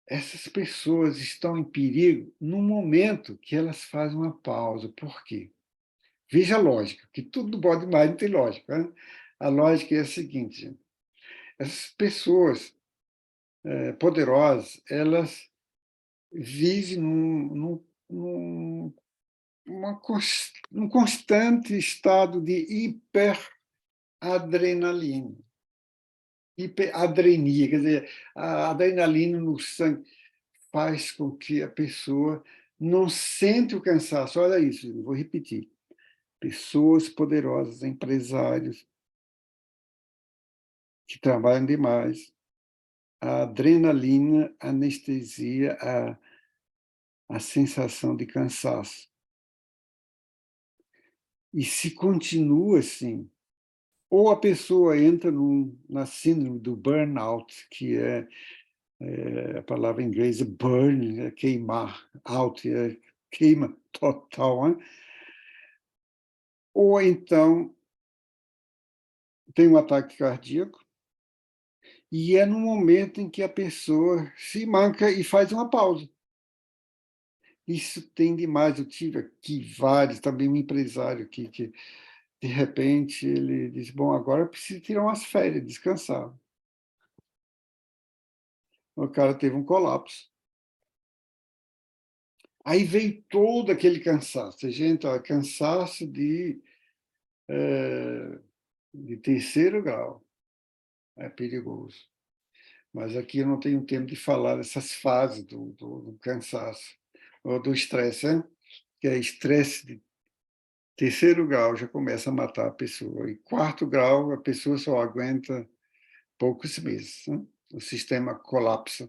Essas pessoas estão em perigo no momento que elas fazem uma pausa. Por quê? Veja a lógica, que tudo bom demais não tem lógica. Né? A lógica é a seguinte, gente. Essas pessoas poderosas, elas vivem num constante estado de hiperadrenalina. Hiperadrenia, quer dizer, a adrenalina no sangue faz com que a pessoa não sente o cansaço. Olha isso, eu vou repetir. Pessoas poderosas, empresários, que trabalham demais, a adrenalina anestesia a sensação de cansaço. E se continua assim, ou a pessoa entra na síndrome do burnout, que é a palavra em inglês burn, é queimar, out, é queima total, né? Ou então tem um ataque cardíaco, e é no momento em que a pessoa se manca e faz uma pausa. Isso tem demais. Eu tive aqui vários, também um empresário aqui, que de repente ele diz, bom, agora eu preciso tirar umas férias, descansar. O cara teve um colapso. Aí veio todo aquele cansaço. Gente, ó, cansaço de terceiro grau. É perigoso. Mas aqui eu não tenho tempo de falar dessas fases do cansaço, ou do estresse, né? Que é estresse de terceiro grau, já começa a matar a pessoa. E quarto grau, a pessoa só aguenta poucos meses. Né? O sistema colapsa.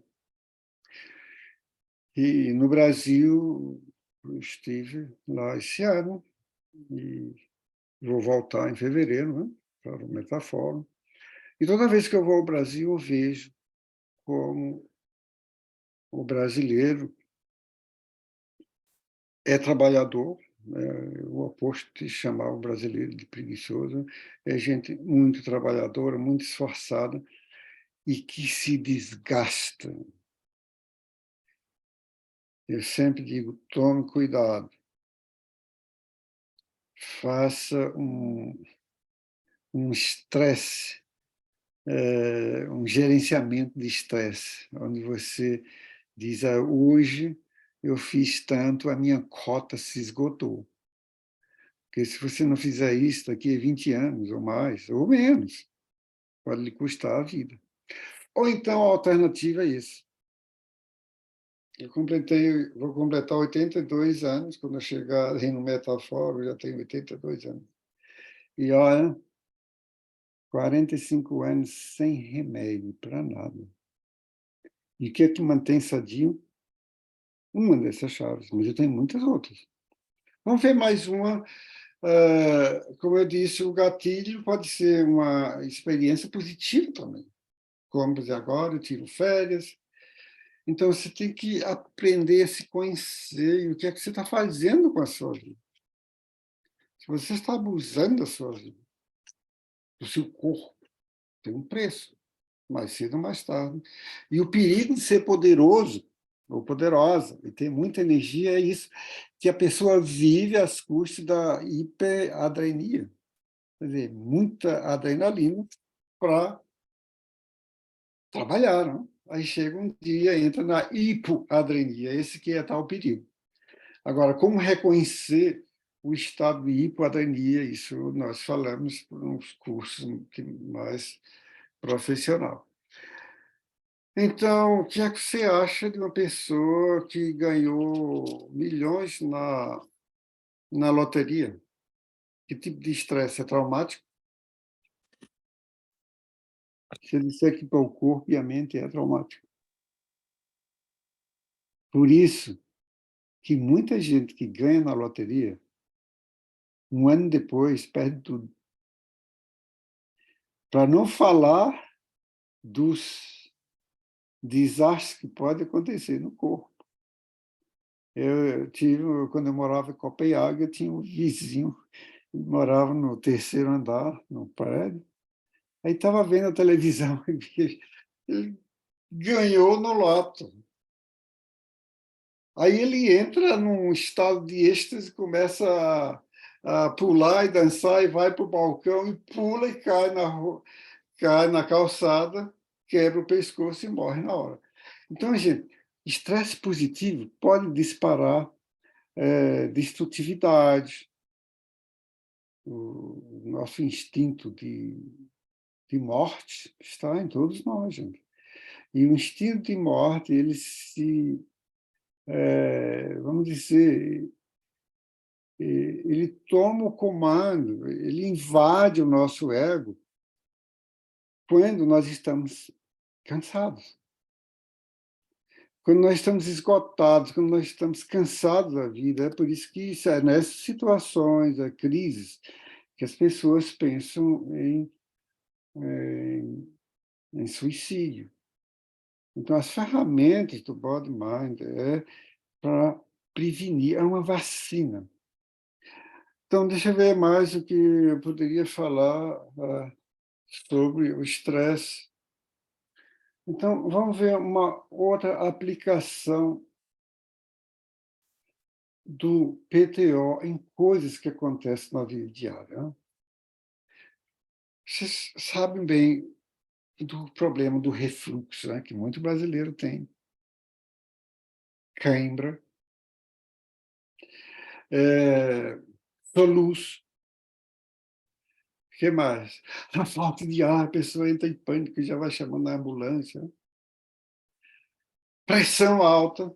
E no Brasil, eu estive lá esse ano, e vou voltar em fevereiro, né, para o Metafórum. E toda vez que eu vou ao Brasil, eu vejo como o brasileiro é trabalhador, o oposto de chamar o brasileiro de preguiçoso, é gente muito trabalhadora, muito esforçada e que se desgasta. Eu sempre digo, tome cuidado, faça um estresse, um gerenciamento de estresse, onde você diz, hoje eu fiz tanto, a minha cota se esgotou. Porque se você não fizer isso daqui a 20 anos, ou mais, ou menos, pode lhe custar a vida. Ou então a alternativa é isso. Vou completar 82 anos, quando eu chegar aí no Metafórum, eu já tenho 82 anos. E olha, 45 anos sem remédio para nada. E o que é que mantém sadio? Uma dessas chaves, mas eu tenho muitas outras. Vamos ver mais uma. Como eu disse, o gatilho pode ser uma experiência positiva também. Como dizer, agora eu tiro férias. Então, você tem que aprender a se conhecer e o que é que você está fazendo com a sua vida. Se você está abusando da sua vida, do seu corpo, tem um preço, mais cedo ou mais tarde. E o perigo de ser poderoso ou poderosa, e tem muita energia, é isso, que a pessoa vive às custas da hiperadrenia. Quer dizer, muita adrenalina para trabalhar, não? Aí chega um dia, entra na hipoadrenia, esse que é tal perigo. Agora, como reconhecer o estado de hipoadrenia? Isso nós falamos por uns cursos mais profissional. Então, o que é que você acha de uma pessoa que ganhou milhões na loteria? Que tipo de estresse? É traumático? Se eu disser que para o corpo e a mente é traumático. Por isso que muita gente que ganha na loteria, um ano depois, perde tudo. Para não falar dos desastres que podem acontecer no corpo. Quando eu morava em Copenhague, eu tinha um vizinho que morava no terceiro andar, no prédio. Aí estava vendo a televisão e ele ganhou no loto. Aí ele entra num estado de êxtase, começa a pular e dançar, e vai para o balcão e pula e cai na calçada, quebra o pescoço e morre na hora. Então, gente, estresse positivo pode disparar destrutividade, o nosso instinto de morte está em todos nós, gente. E o instinto de morte, ele vamos dizer, ele toma o comando, ele invade o nosso ego quando nós estamos cansados. Quando nós estamos esgotados, quando nós estamos cansados da vida. É por isso que nessas situações, crises, que as pessoas pensam em suicídio. Então, as ferramentas do Body Mind é para prevenir, é uma vacina. Então, deixa eu ver mais o que eu poderia falar sobre o estresse. Então, vamos ver uma outra aplicação do PTO em coisas que acontecem na vida diária. Né? Vocês sabem bem do problema do refluxo, né, que muito brasileiro tem. Cãibra, soluço. O que mais? A falta de ar, a pessoa entra em pânico e já vai chamando a ambulância. Pressão alta.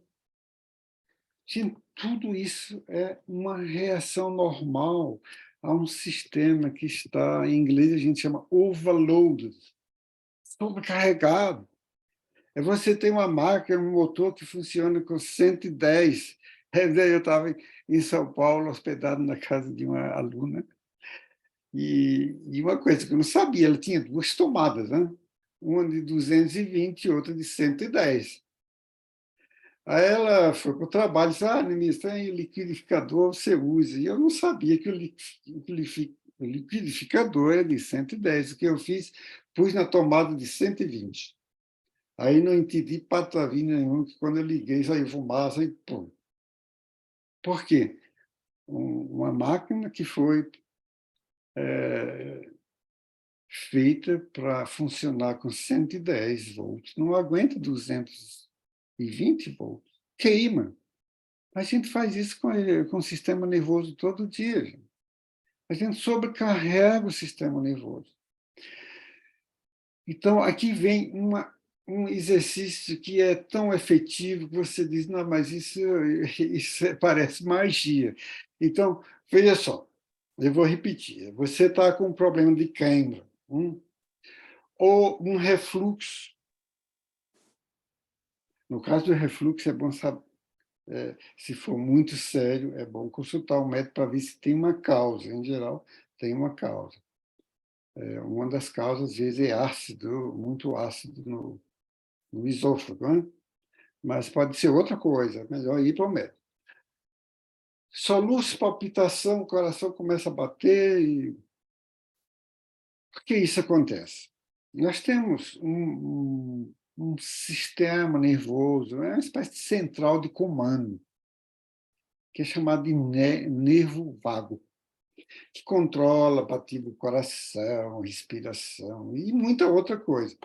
Gente, tudo isso é uma reação normal a um sistema que está, em inglês a gente chama overloaded, sobrecarregado. É você tem uma máquina, um motor que funciona com 110. Eu estava em São Paulo, hospedado na casa de uma aluna, e uma coisa que eu não sabia, ela tinha duas tomadas, né? Uma de 220 e outra de 110. Aí ela foi para o trabalho e disse, Neemias, tem liquidificador, você usa. E eu não sabia que o liquidificador é de 110. O que eu fiz, pus na tomada de 120. Aí não entendi patavina nenhuma, que quando eu liguei, saiu fumaça e pum. Por quê? Uma máquina que foi feita para funcionar com 110 volts, não aguenta 220 volts, queima. A gente faz isso com o sistema nervoso todo dia. Gente. A gente sobrecarrega o sistema nervoso. Então, aqui vem um exercício que é tão efetivo que você diz, não, mas isso parece magia. Então, veja só, eu vou repetir. Você está com um problema de cãibra, ou um refluxo. No caso do refluxo, é bom saber, se for muito sério, é bom consultar o médico para ver se tem uma causa. Em geral, tem uma causa. Uma das causas, às vezes, é ácido, muito ácido no esôfago, né? Mas pode ser outra coisa, melhor ir para o médico. Soluço, palpitação, o coração começa a bater. Por que isso acontece? Nós temos um sistema nervoso, é uma espécie de central de comando, que é chamado de nervo vago, que controla a batida do coração, respiração e muita outra coisa.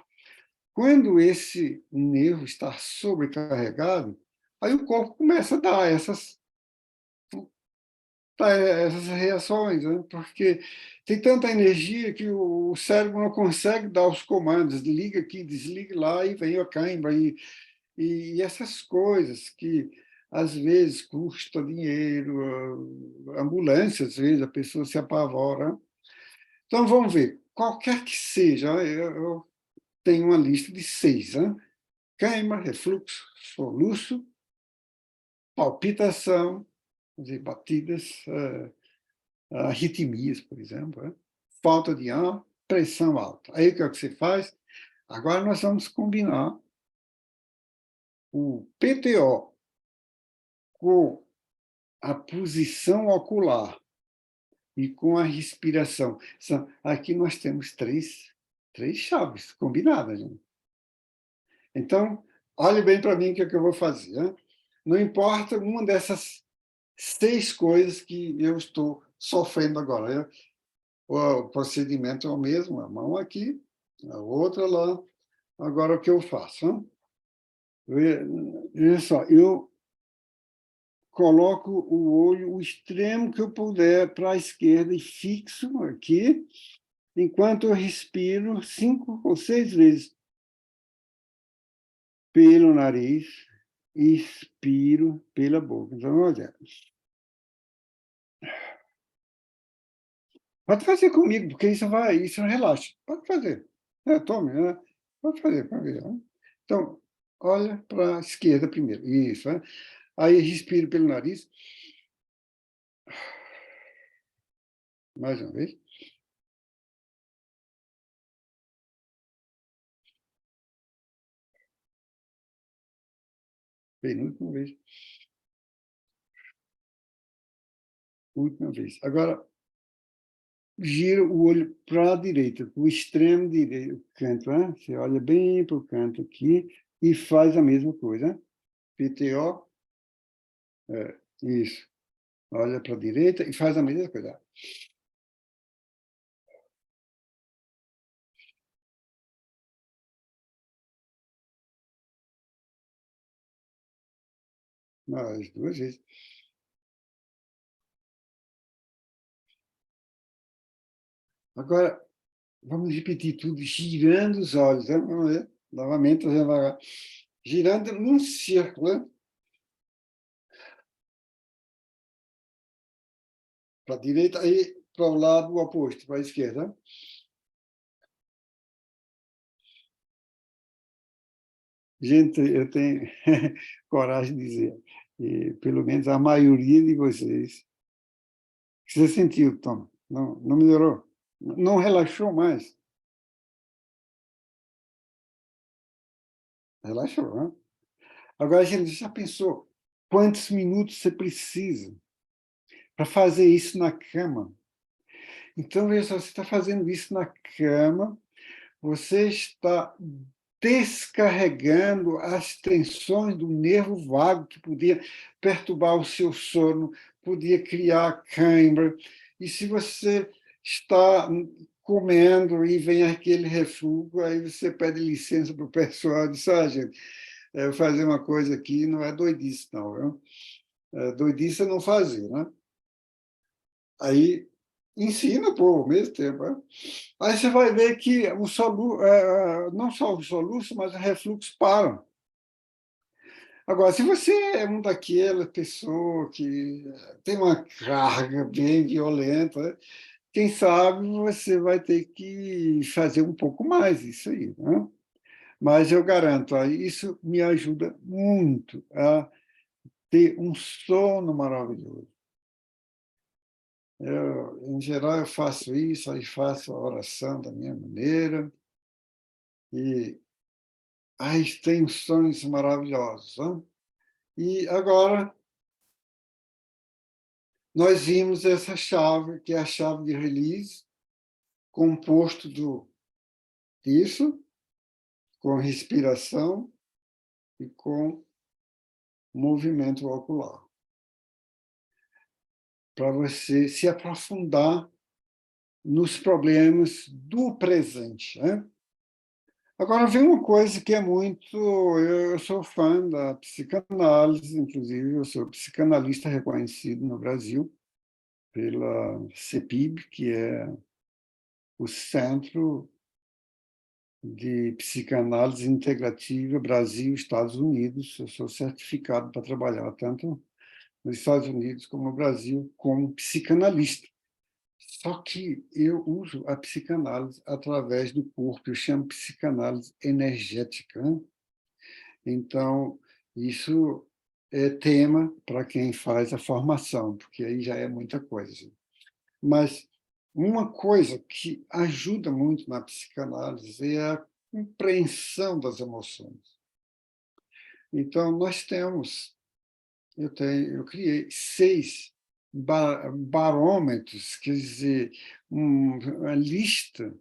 Quando esse nervo está sobrecarregado, aí o corpo começa a dar essas reações, né? Porque tem tanta energia que o cérebro não consegue dar os comandos, liga aqui, desliga lá, e vem a cãibra, e essas coisas que, às vezes, custa dinheiro, ambulância, às vezes, a pessoa se apavora. Então, vamos ver, qualquer que seja, eu tenho uma lista de 6, né? Cãibra, refluxo, soluço, palpitação, quer dizer, batidas, arritmias, por exemplo, né? Falta de ar, pressão alta. Aí o que é que você faz? Agora nós vamos combinar o PTO com a posição ocular e com a respiração. Aqui nós temos três chaves combinadas. Né? Então, olhe bem para mim o que é que eu vou fazer. Né? Não importa uma dessas 6 coisas que eu estou sofrendo agora. Né? O procedimento é o mesmo, a mão aqui, a outra lá. Agora, o que eu faço? Hein? Veja só, eu coloco o olho o extremo que eu puder para a esquerda e fixo aqui, enquanto eu respiro 5 ou 6 vezes pelo nariz e expiro pela boca. Então, olha, pode fazer comigo, porque isso relaxa. Pode fazer. Tome, né? Pode fazer para ver. Né? Então, olha para a esquerda primeiro. Isso. Né? Aí respiro pelo nariz. Mais uma vez. Penúltima vez. Última vez. Agora, gira o olho para a direita, para o extremo direito, canto. Né? Você olha bem para o canto aqui e faz a mesma coisa. PTO. Isso. Olha para a direita e faz a mesma coisa. Mais 2 vezes. Agora, vamos repetir tudo, girando os olhos. Né? Vamos ver. Novamente, girando num círculo. Né? Para a direita e para o lado oposto, para a esquerda. Né? Gente, eu tenho coragem de dizer, e pelo menos a maioria de vocês, você sentiu, Tom, não melhorou, não relaxou mais. Relaxou, né? Agora, gente, já pensou quantos minutos você precisa para fazer isso na cama? Então, veja só, você está fazendo isso na cama, você está descarregando as tensões do nervo vago que podia perturbar o seu sono, podia criar cãibra. E se você está comendo e vem aquele refluxo, aí você pede licença para o pessoal e diz, gente, eu vou fazer uma coisa aqui, não é doidice, não. Viu? Doidice é não fazer, né? Aí ensina, pô, ao mesmo tempo. Né? Aí você vai ver que não só o soluço, mas o refluxo param. Agora, se você é uma daquela pessoa que tem uma carga bem violenta, né? Quem sabe você vai ter que fazer um pouco mais isso aí. Né? Mas eu garanto, isso me ajuda muito a ter um sono maravilhoso. Em geral, eu faço isso, aí faço a oração da minha maneira, e aí tenho sonhos maravilhosos. Né? E agora, nós vimos essa chave, que é a chave de release, composto disso, com respiração e com movimento ocular, para você se aprofundar nos problemas do presente, né? Agora, vem uma coisa que é muito... Eu sou fã da psicanálise, inclusive eu sou psicanalista reconhecido no Brasil pela CEPIB, que é o Centro de Psicanálise Integrativa Brasil e Estados Unidos. Eu sou certificado para trabalhar tanto nos Estados Unidos como no Brasil como psicanalista. Só que eu uso a psicanálise através do corpo, eu chamo psicanálise energética, né? Então, isso é tema para quem faz a formação, porque aí já é muita coisa. Mas uma coisa que ajuda muito na psicanálise é a compreensão das emoções. Então, eu criei 6 barômetros, quer dizer, uma lista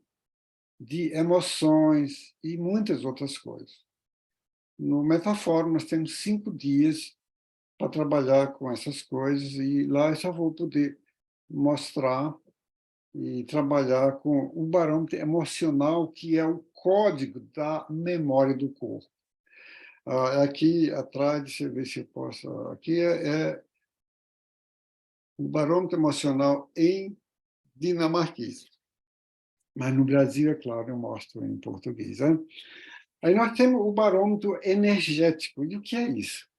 de emoções e muitas outras coisas. No Metafórum, nós temos 5 dias para trabalhar com essas coisas, e lá eu só vou poder mostrar e trabalhar com o barômetro emocional, que é o código da memória do corpo. Aqui atrás, deixa eu ver se eu posso... Aqui é o barômetro emocional em dinamarquês. Mas no Brasil, é claro, eu mostro em português, né? Aí nós temos o barômetro energético. E o que é isso?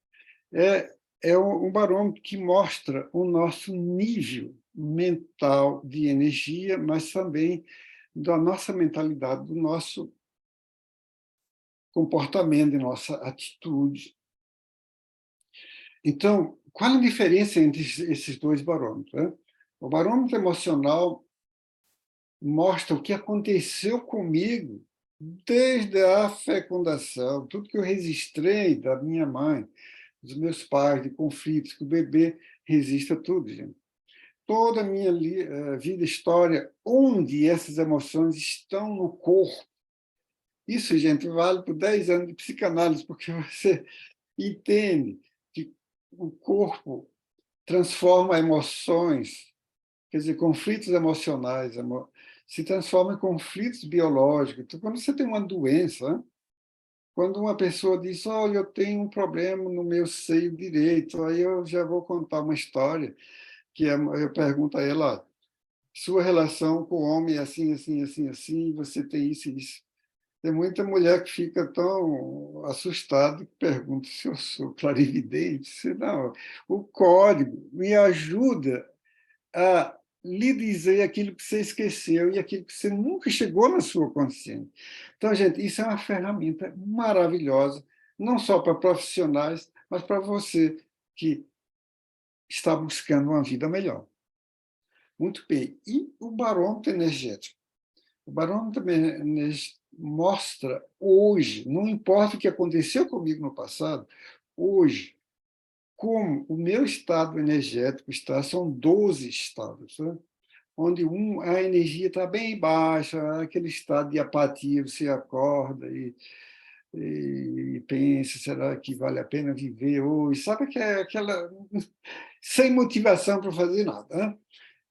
É um barômetro que mostra o nosso nível mental de energia, mas também da nossa mentalidade, do nosso comportamento, da nossa atitude. Então, qual a diferença entre esses 2 barômetros, né? O barômetro emocional mostra o que aconteceu comigo desde a fecundação, tudo que eu registrei da minha mãe, dos meus pais, de conflitos, que o bebê registra tudo, gente. Toda a minha vida, história, onde essas emoções estão no corpo. Isso, gente, vale por 10 anos de psicanálise, porque você entende que o corpo transforma emoções, quer dizer, conflitos emocionais, se transforma em conflitos biológicos. Então, quando você tem uma doença, quando uma pessoa diz, olha, eu tenho um problema no meu seio direito, aí eu já vou contar uma história, que eu pergunto a ela, sua relação com o homem é assim, assim, assim, assim, você tem isso e isso. Tem muita mulher que fica tão assustada que pergunta se eu sou clarividente. Não, o código me ajuda a lhe dizer aquilo que você esqueceu e aquilo que você nunca chegou na sua consciência. Então, gente, isso é uma ferramenta maravilhosa, não só para profissionais, mas para você que está buscando uma vida melhor. Muito bem. E o barômetro energético? O barômetro energético mostra hoje, não importa o que aconteceu comigo no passado, hoje, como o meu estado energético está, são 12 estados, né? Onde a energia está bem baixa, aquele estado de apatia, você acorda e pensa, será que vale a pena viver hoje? Sabe que é aquela... sem motivação para fazer nada, né?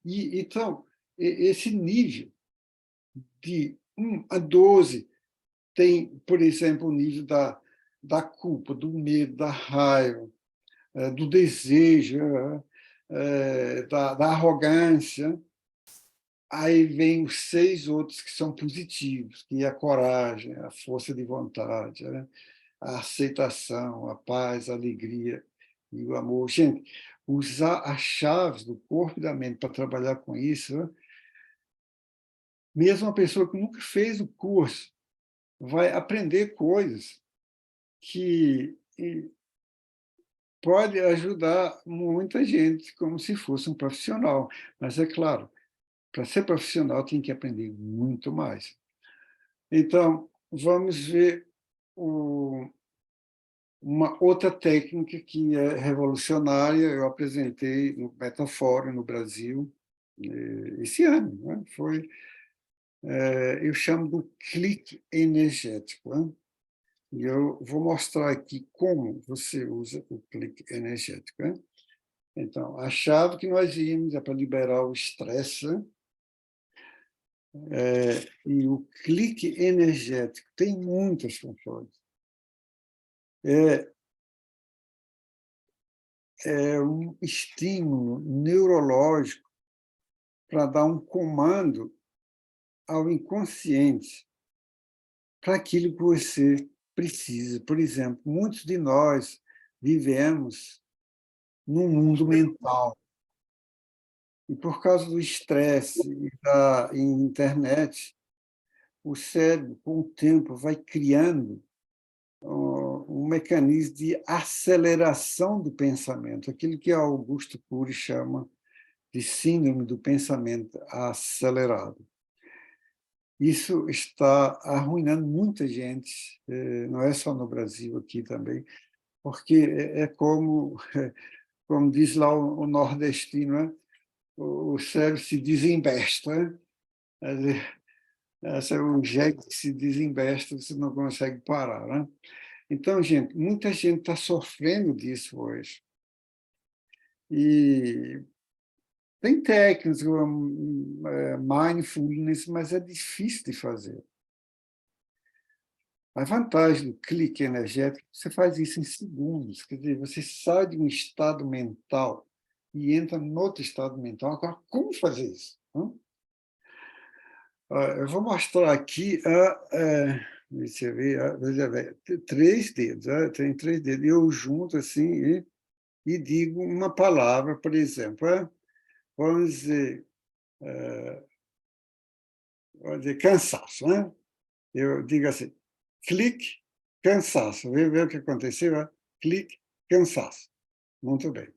Então, esse nível de 1 a 12 tem, por exemplo, o nível da culpa, do medo, da raiva, do desejo, da arrogância. Aí vem os 6 outros que são positivos, que é a coragem, a força de vontade, né? A aceitação, a paz, a alegria e o amor. Gente, usar as chaves do corpo e da mente para trabalhar com isso, né? Mesmo uma pessoa que nunca fez o curso vai aprender coisas que pode ajudar muita gente, como se fosse um profissional. Mas, é claro, para ser profissional tem que aprender muito mais. Então, vamos ver uma outra técnica que é revolucionária. Eu apresentei no Metafórum, no Brasil, esse ano, né? Eu chamo do clique energético, né? E eu vou mostrar aqui como você usa o clique energético. Né? Então, a chave que nós vimos é para liberar o estresse, né? E o clique energético tem muitas funções. É um estímulo neurológico para dar um comando ao inconsciente para aquilo que você precisa. Por exemplo, muitos de nós vivemos num mundo mental. E por causa do estresse e da internet, o cérebro, com o tempo, vai criando um mecanismo de aceleração do pensamento, aquilo que Augusto Cury chama de síndrome do pensamento acelerado. Isso está arruinando muita gente, não é só no Brasil, aqui também, porque é como diz lá o nordestino, né? O cérebro se desembesta, né? Esse é o jeito que se desembesta, você não consegue parar. Né? Então, gente, muita gente está sofrendo disso hoje. E tem técnicas, mindfulness, mas é difícil de fazer. A vantagem do clique energético, você faz isso em segundos, quer dizer, você sai de um estado mental e entra em outro estado mental. Agora, como fazer isso? Eu vou mostrar aqui, deixa eu ver, veja bem, 3 dedos, tem 3 dedos. Eu junto assim e digo uma palavra, por exemplo, vamos dizer, cansaço, né? Eu digo assim, clique, cansaço. Vê o que aconteceu? Clique, cansaço. Muito bem.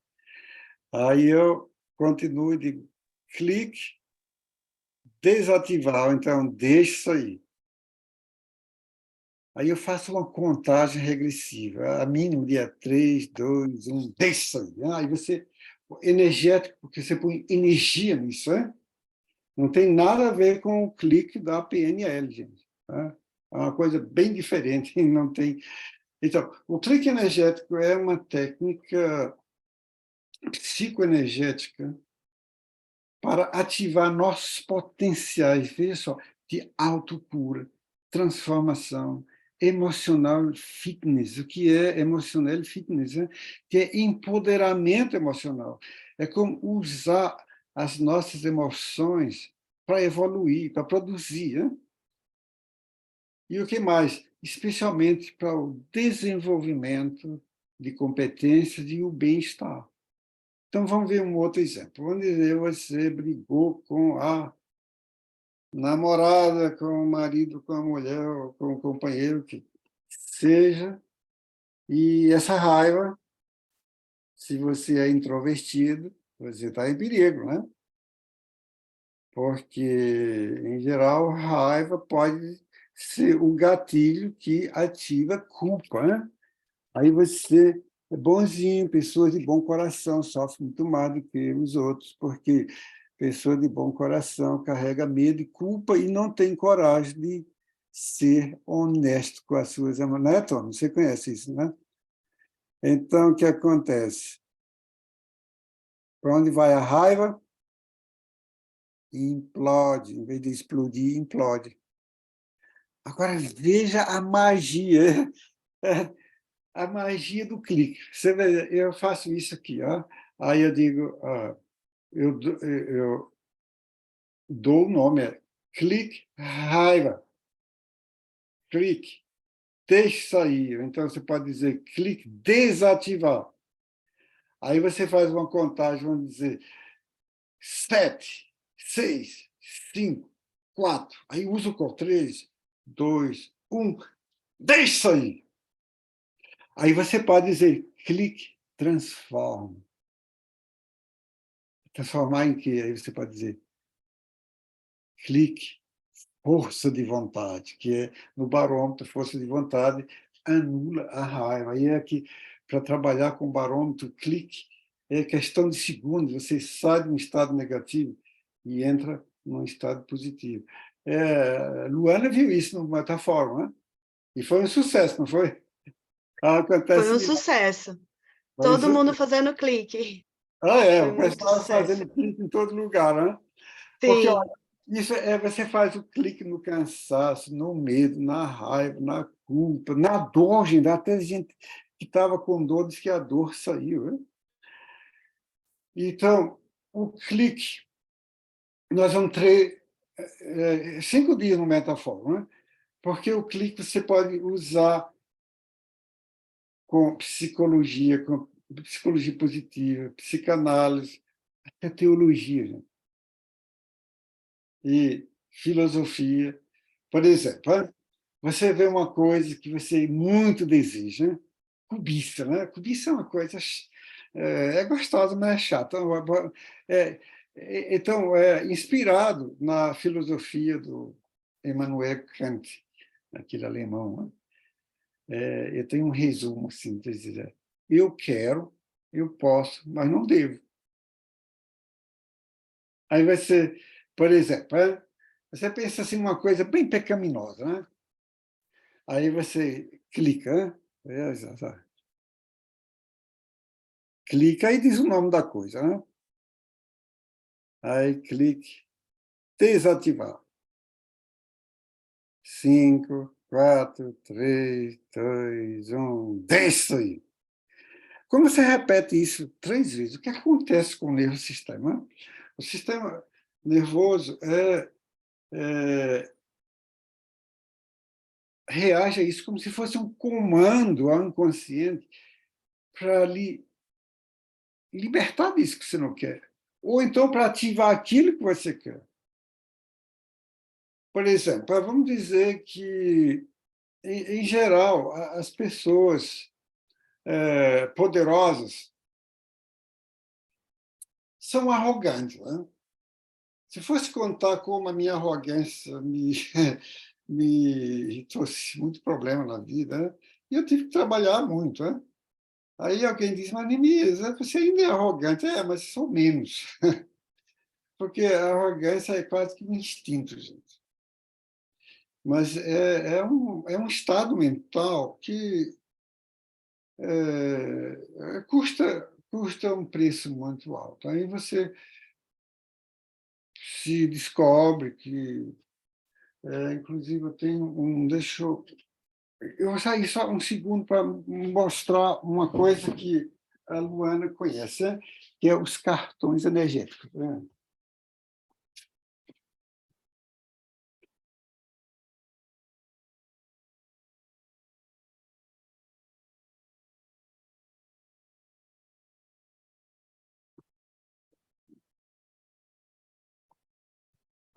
Aí eu continuo e digo, clique, desativar, então deixa isso aí. Aí eu faço uma contagem regressiva, a mínimo dia 3, 2, 1, deixa isso aí. Aí você, energético, porque você põe energia nisso, né? Não tem nada a ver com o clique da PNL, gente. Tá? É uma coisa bem diferente, não tem. Então, o clique energético é uma técnica psicoenergética para ativar nossos potenciais, veja só, de autocura, transformação, emocional fitness. O que é emocional fitness? Né? Que é empoderamento emocional. É como usar as nossas emoções para evoluir, para produzir. Né? E o que mais? Especialmente para o desenvolvimento de competências e o bem-estar. Então, vamos ver um outro exemplo. Vamos dizer, você brigou com a namorada, com o marido, com a mulher, ou com o companheiro, que seja, e essa raiva, se você é introvertido, você está em perigo, né? Porque, em geral, raiva pode ser o gatilho que ativa culpa, né? Aí você é bonzinho, pessoas de bom coração sofrem muito mais do que os outros, porque pessoa de bom coração carrega medo e culpa e não tem coragem de ser honesto com as suas emoções. Não é, Tony? Você conhece isso, né? Então, o que acontece? Para onde vai a raiva? Implode. Em vez de explodir, implode. Agora, veja a magia. A magia do clique. Você vê, eu faço isso aqui, ó. Aí eu digo, eu dou o nome, clique raiva, clique, deixe sair. Então você pode dizer clique desativar. Aí você faz uma contagem, vamos dizer 7, 6, 5, 4. Aí usa o cor 3, 2, 1, deixe sair. Aí você pode dizer clique transforma. Transformar em quê? Aí você pode dizer clique, força de vontade, que é no barômetro, força de vontade anula a raiva. Aí é que, para trabalhar com o barômetro, clique, é questão de segundos, você sai de um estado negativo e entra num estado positivo. Luana viu isso no Metaforma, né? E foi um sucesso, não foi? Foi um Acontece, sucesso. foi um Todo mundo sucesso. fazendo clique. O Foi muito pessoal sucesso. fazendo clique em todo lugar, né? Porque, Sim, olha, isso você faz o clique no cansaço, no medo, na raiva, na culpa, na dor, gente. Até gente que estava com dor diz que a dor saiu, né? Então, o clique, nós vamos ter 5 dias no Metaforum, né? Porque o clique você pode usar com psicologia positiva, psicanálise, até teologia, gente, e filosofia. Por exemplo, né? Você vê uma coisa que você muito deseja, né? Cobiça, né? Cobiça é uma coisa gostosa, mas é chata. É, então, inspirado na filosofia do Immanuel Kant, aquele alemão, né? Eu tenho um resumo assim, de dizer, eu quero, eu posso, mas não devo. Aí você, por exemplo, você pensa assim uma coisa bem pecaminosa, né? Aí você clica, né? Clica e diz o nome da coisa, né? Aí clique, desativar. 5, 4, 3, 2, 1, desce aí. Quando você repete isso 3 vezes, o que acontece com o nervo sistema? O sistema nervoso reage a isso como se fosse um comando ao inconsciente para libertar disso que você não quer. Ou então para ativar aquilo que você quer. Por exemplo, vamos dizer que, em geral, as pessoas poderosas são arrogantes. Né? Se fosse contar como a minha arrogância me trouxe muito problema na vida, né? E eu tive que trabalhar muito. Né? Aí alguém diz, mas Neemias, você ainda é arrogante. Mas sou menos. Porque a arrogância é quase que um instinto, gente. Mas é um estado mental que custa um preço muito alto. Aí você se descobre que, inclusive, eu tenho deixa eu vou sair só um segundo para mostrar uma coisa que a Luana conhece, né? Que é os cartões energéticos. Né?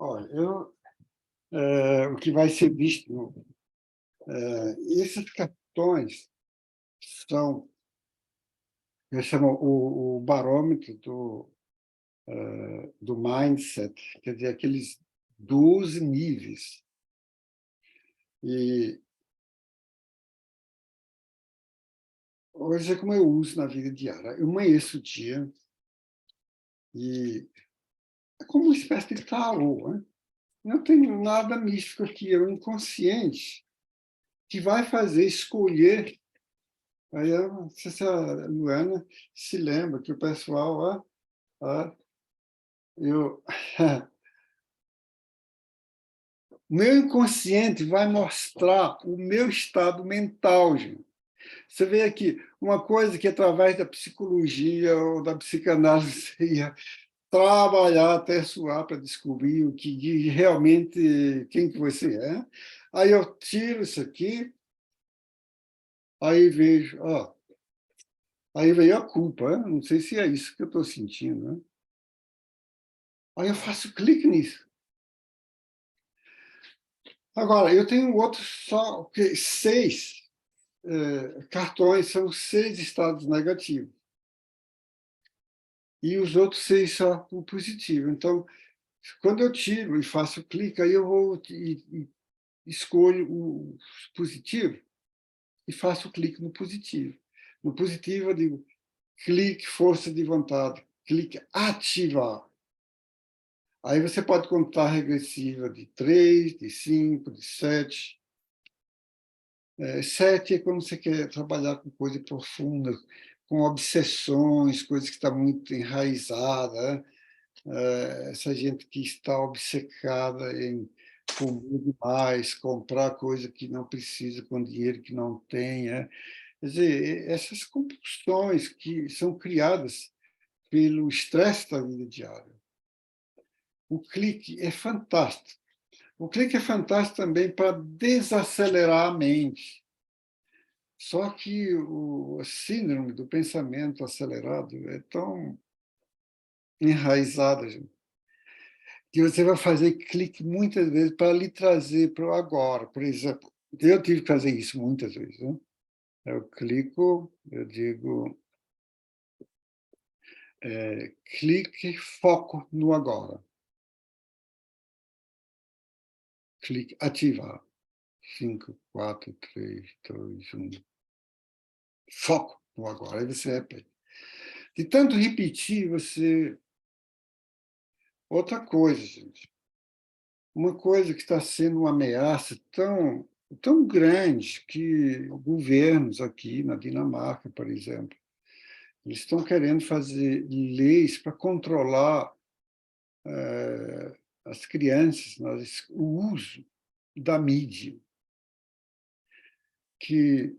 Olha, o que vai ser visto, esses cartões são, eu chamo o barômetro do mindset, quer dizer, aqueles 12 níveis. E hoje é como eu uso na vida diária. Eu amanheço o dia e é como uma espécie de tarô. Né? Não tem nada místico aqui, é o inconsciente que vai fazer escolher. Aí, eu não sei se a Luana se lembra que o pessoal, eu, meu inconsciente vai mostrar o meu estado mental, gente. Você vê aqui, uma coisa que através da psicologia ou da psicanálise você ia trabalhar até suar para descobrir o que realmente, quem que você é. Aí eu tiro isso aqui, aí vejo, aí veio a culpa, né? Não sei se é isso que eu estou sentindo. Né? Aí eu faço clique nisso. Agora, eu tenho outros só, 6 cartões, são 6 estados negativos. E os outros 6 só o positivo. Então, quando eu tiro e faço clique, aí eu vou e escolho o positivo e faço clique no positivo. No positivo, eu digo clique, força de vontade, clique ativar. Aí você pode contar regressiva de 3, de 5, de 7. 7 é quando você quer trabalhar com coisa profunda, com obsessões, coisas que estão muito enraizadas, essa gente que está obcecada em comer demais, comprar coisa que não precisa com dinheiro que não tem. Quer dizer, essas compulsões que são criadas pelo estresse da vida diária. O clique é fantástico. O clique é fantástico também para desacelerar a mente. Só que a síndrome do pensamento acelerado é tão enraizada, gente, que você vai fazer clique muitas vezes para lhe trazer para o agora. Por exemplo, eu tive que fazer isso muitas vezes. Né? Eu clico, eu digo, clique, foco no agora. Clique, ativar. 5, 4, 3, 2, 1. Foco no agora. Aí você repete. De tanto repetir, você... Outra coisa, gente. Uma coisa que está sendo uma ameaça tão grande que governos aqui na Dinamarca, por exemplo, eles estão querendo fazer leis para controlar as crianças, o uso da mídia, que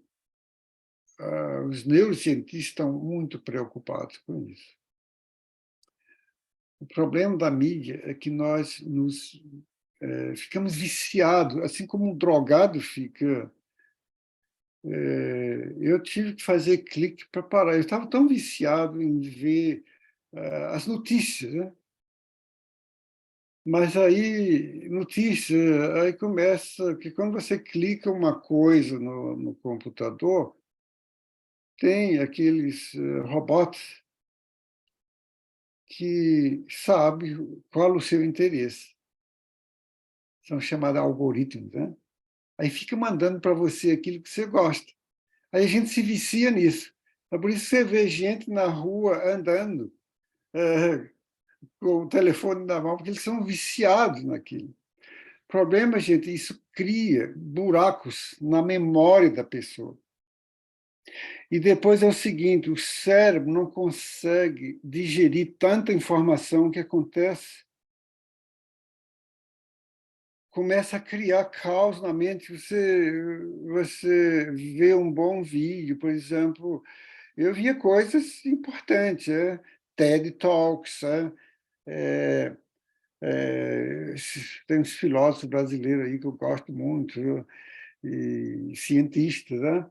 os neurocientistas estão muito preocupados com isso. O problema da mídia é que nós ficamos viciados, assim como um drogado fica. Eu tive que fazer clique para parar. Eu estava tão viciado em ver as notícias, né? Mas aí, notícia, aí começa que quando você clica uma coisa no computador, tem aqueles robôs que sabem qual o seu interesse. São chamados algoritmos, né? Aí fica mandando para você aquilo que você gosta. Aí a gente se vicia nisso. É por isso que você vê gente na rua andando com o telefone na mão, porque eles são viciados naquilo. O problema, gente, isso cria buracos na memória da pessoa. E depois é o seguinte, o cérebro não consegue digerir tanta informação que acontece. Começa a criar caos na mente. Você vê um bom vídeo, por exemplo, eu via coisas importantes, TED Talks, tem uns filósofos brasileiros aí que eu gosto muito, e cientistas, né?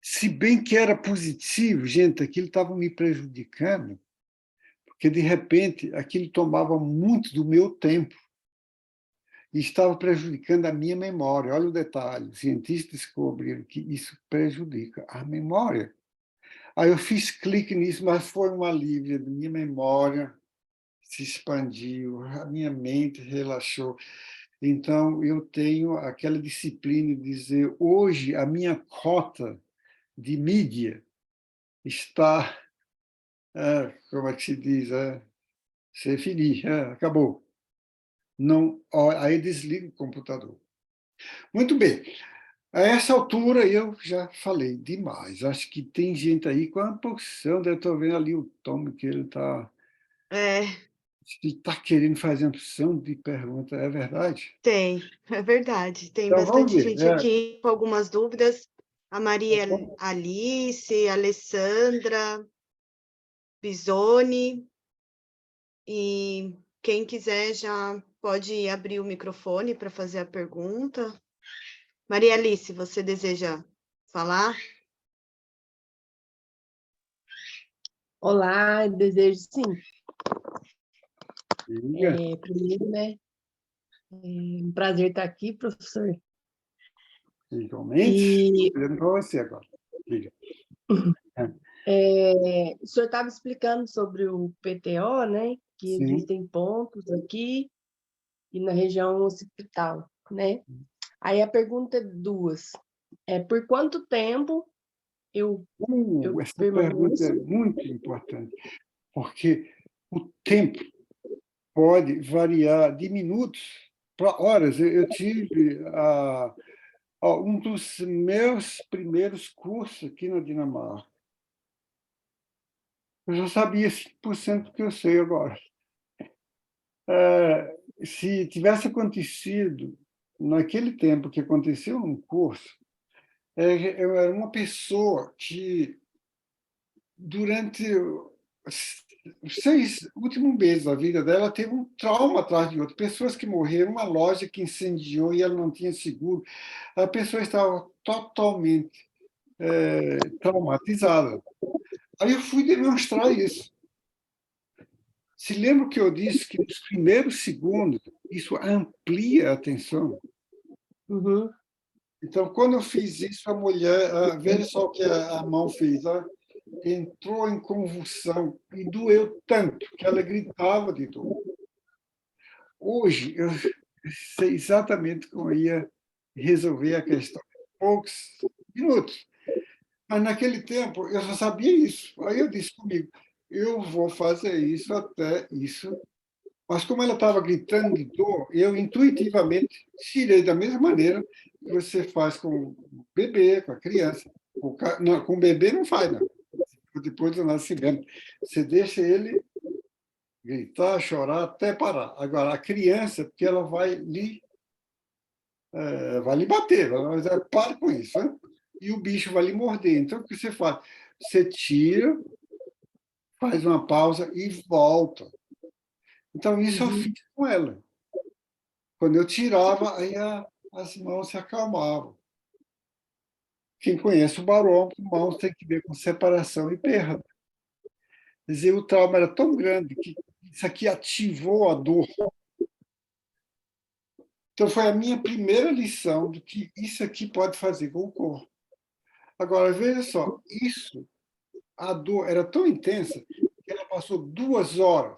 Se bem que era positivo, gente, aquilo estava me prejudicando, porque, de repente, aquilo tomava muito do meu tempo e estava prejudicando a minha memória. Olha o detalhe, os cientistas descobriram que isso prejudica a memória. Aí eu fiz clique nisso, mas foi um alívio, a minha memória se expandiu, a minha mente relaxou. Então, eu tenho aquela disciplina de dizer, hoje a minha cota de mídia está, como é que se diz, c'est fini, acabou. Não, aí desligo o computador. Muito bem. A essa altura eu já falei demais. Acho que tem gente aí com a porção, eu estou vendo ali o Tom, que ele está querendo fazer uma porção de perguntas, é verdade? é verdade. Tem Então, vamos bastante ver. gente aqui com algumas dúvidas. A Maria Alice, a Alessandra, Bisoni, e quem quiser já pode abrir o microfone para fazer a pergunta. Maria Alice, você deseja falar? Olá, desejo sim. Diga. Primeiro, né? É um prazer estar aqui, professor. Igualmente. Estou olhando para você agora. Diga. O senhor estava explicando sobre o PTO, né? Que Sim. existem pontos aqui e na região occipital, né? Aí a pergunta é duas. Por quanto tempo eu Essa pergunta é permaneço? muito importante, porque o tempo pode variar de minutos para horas. Eu tive Ó, um dos meus primeiros cursos aqui na Dinamarca, eu já sabia 5% do que eu sei agora. Se tivesse acontecido naquele tempo que aconteceu num curso, eu era uma pessoa que, durante os 6 últimos meses da vida dela, teve um trauma atrás de outro. Pessoas que morreram, uma loja que incendiou e ela não tinha seguro. A pessoa estava totalmente traumatizada. Aí eu fui demonstrar isso. Se lembra que eu disse que nos primeiros segundos isso amplia a atenção? Uhum. Então, quando eu fiz isso, a mulher, veja só o que a mão fez, entrou em convulsão e doeu tanto que ela gritava de dor. Hoje, eu sei exatamente como ia resolver a questão em poucos minutos. Mas, naquele tempo, eu só sabia isso. Aí eu disse comigo, eu vou fazer isso até isso. Mas, como ela estava gritando de dor, eu intuitivamente tirei da mesma maneira que você faz com o bebê, com a criança. Com o bebê não faz, não. Depois do nascimento. Você deixa ele gritar, chorar, até parar. Agora, a criança, porque ela vai lhe bater, vai dizer, para com isso. Né? E o bicho vai lhe morder. Então, o que você faz? Você tira, faz uma pausa e volta. Então, isso eu fiz com ela. Quando eu tirava, aí as mãos se acalmavam. Quem conhece o barômetro, mãos tem que ver com separação e perda. Quer dizer, o trauma era tão grande que isso aqui ativou a dor. Então, foi a minha primeira lição do que isso aqui pode fazer com o corpo. Agora, veja só, a dor era tão intensa que ela passou 2 horas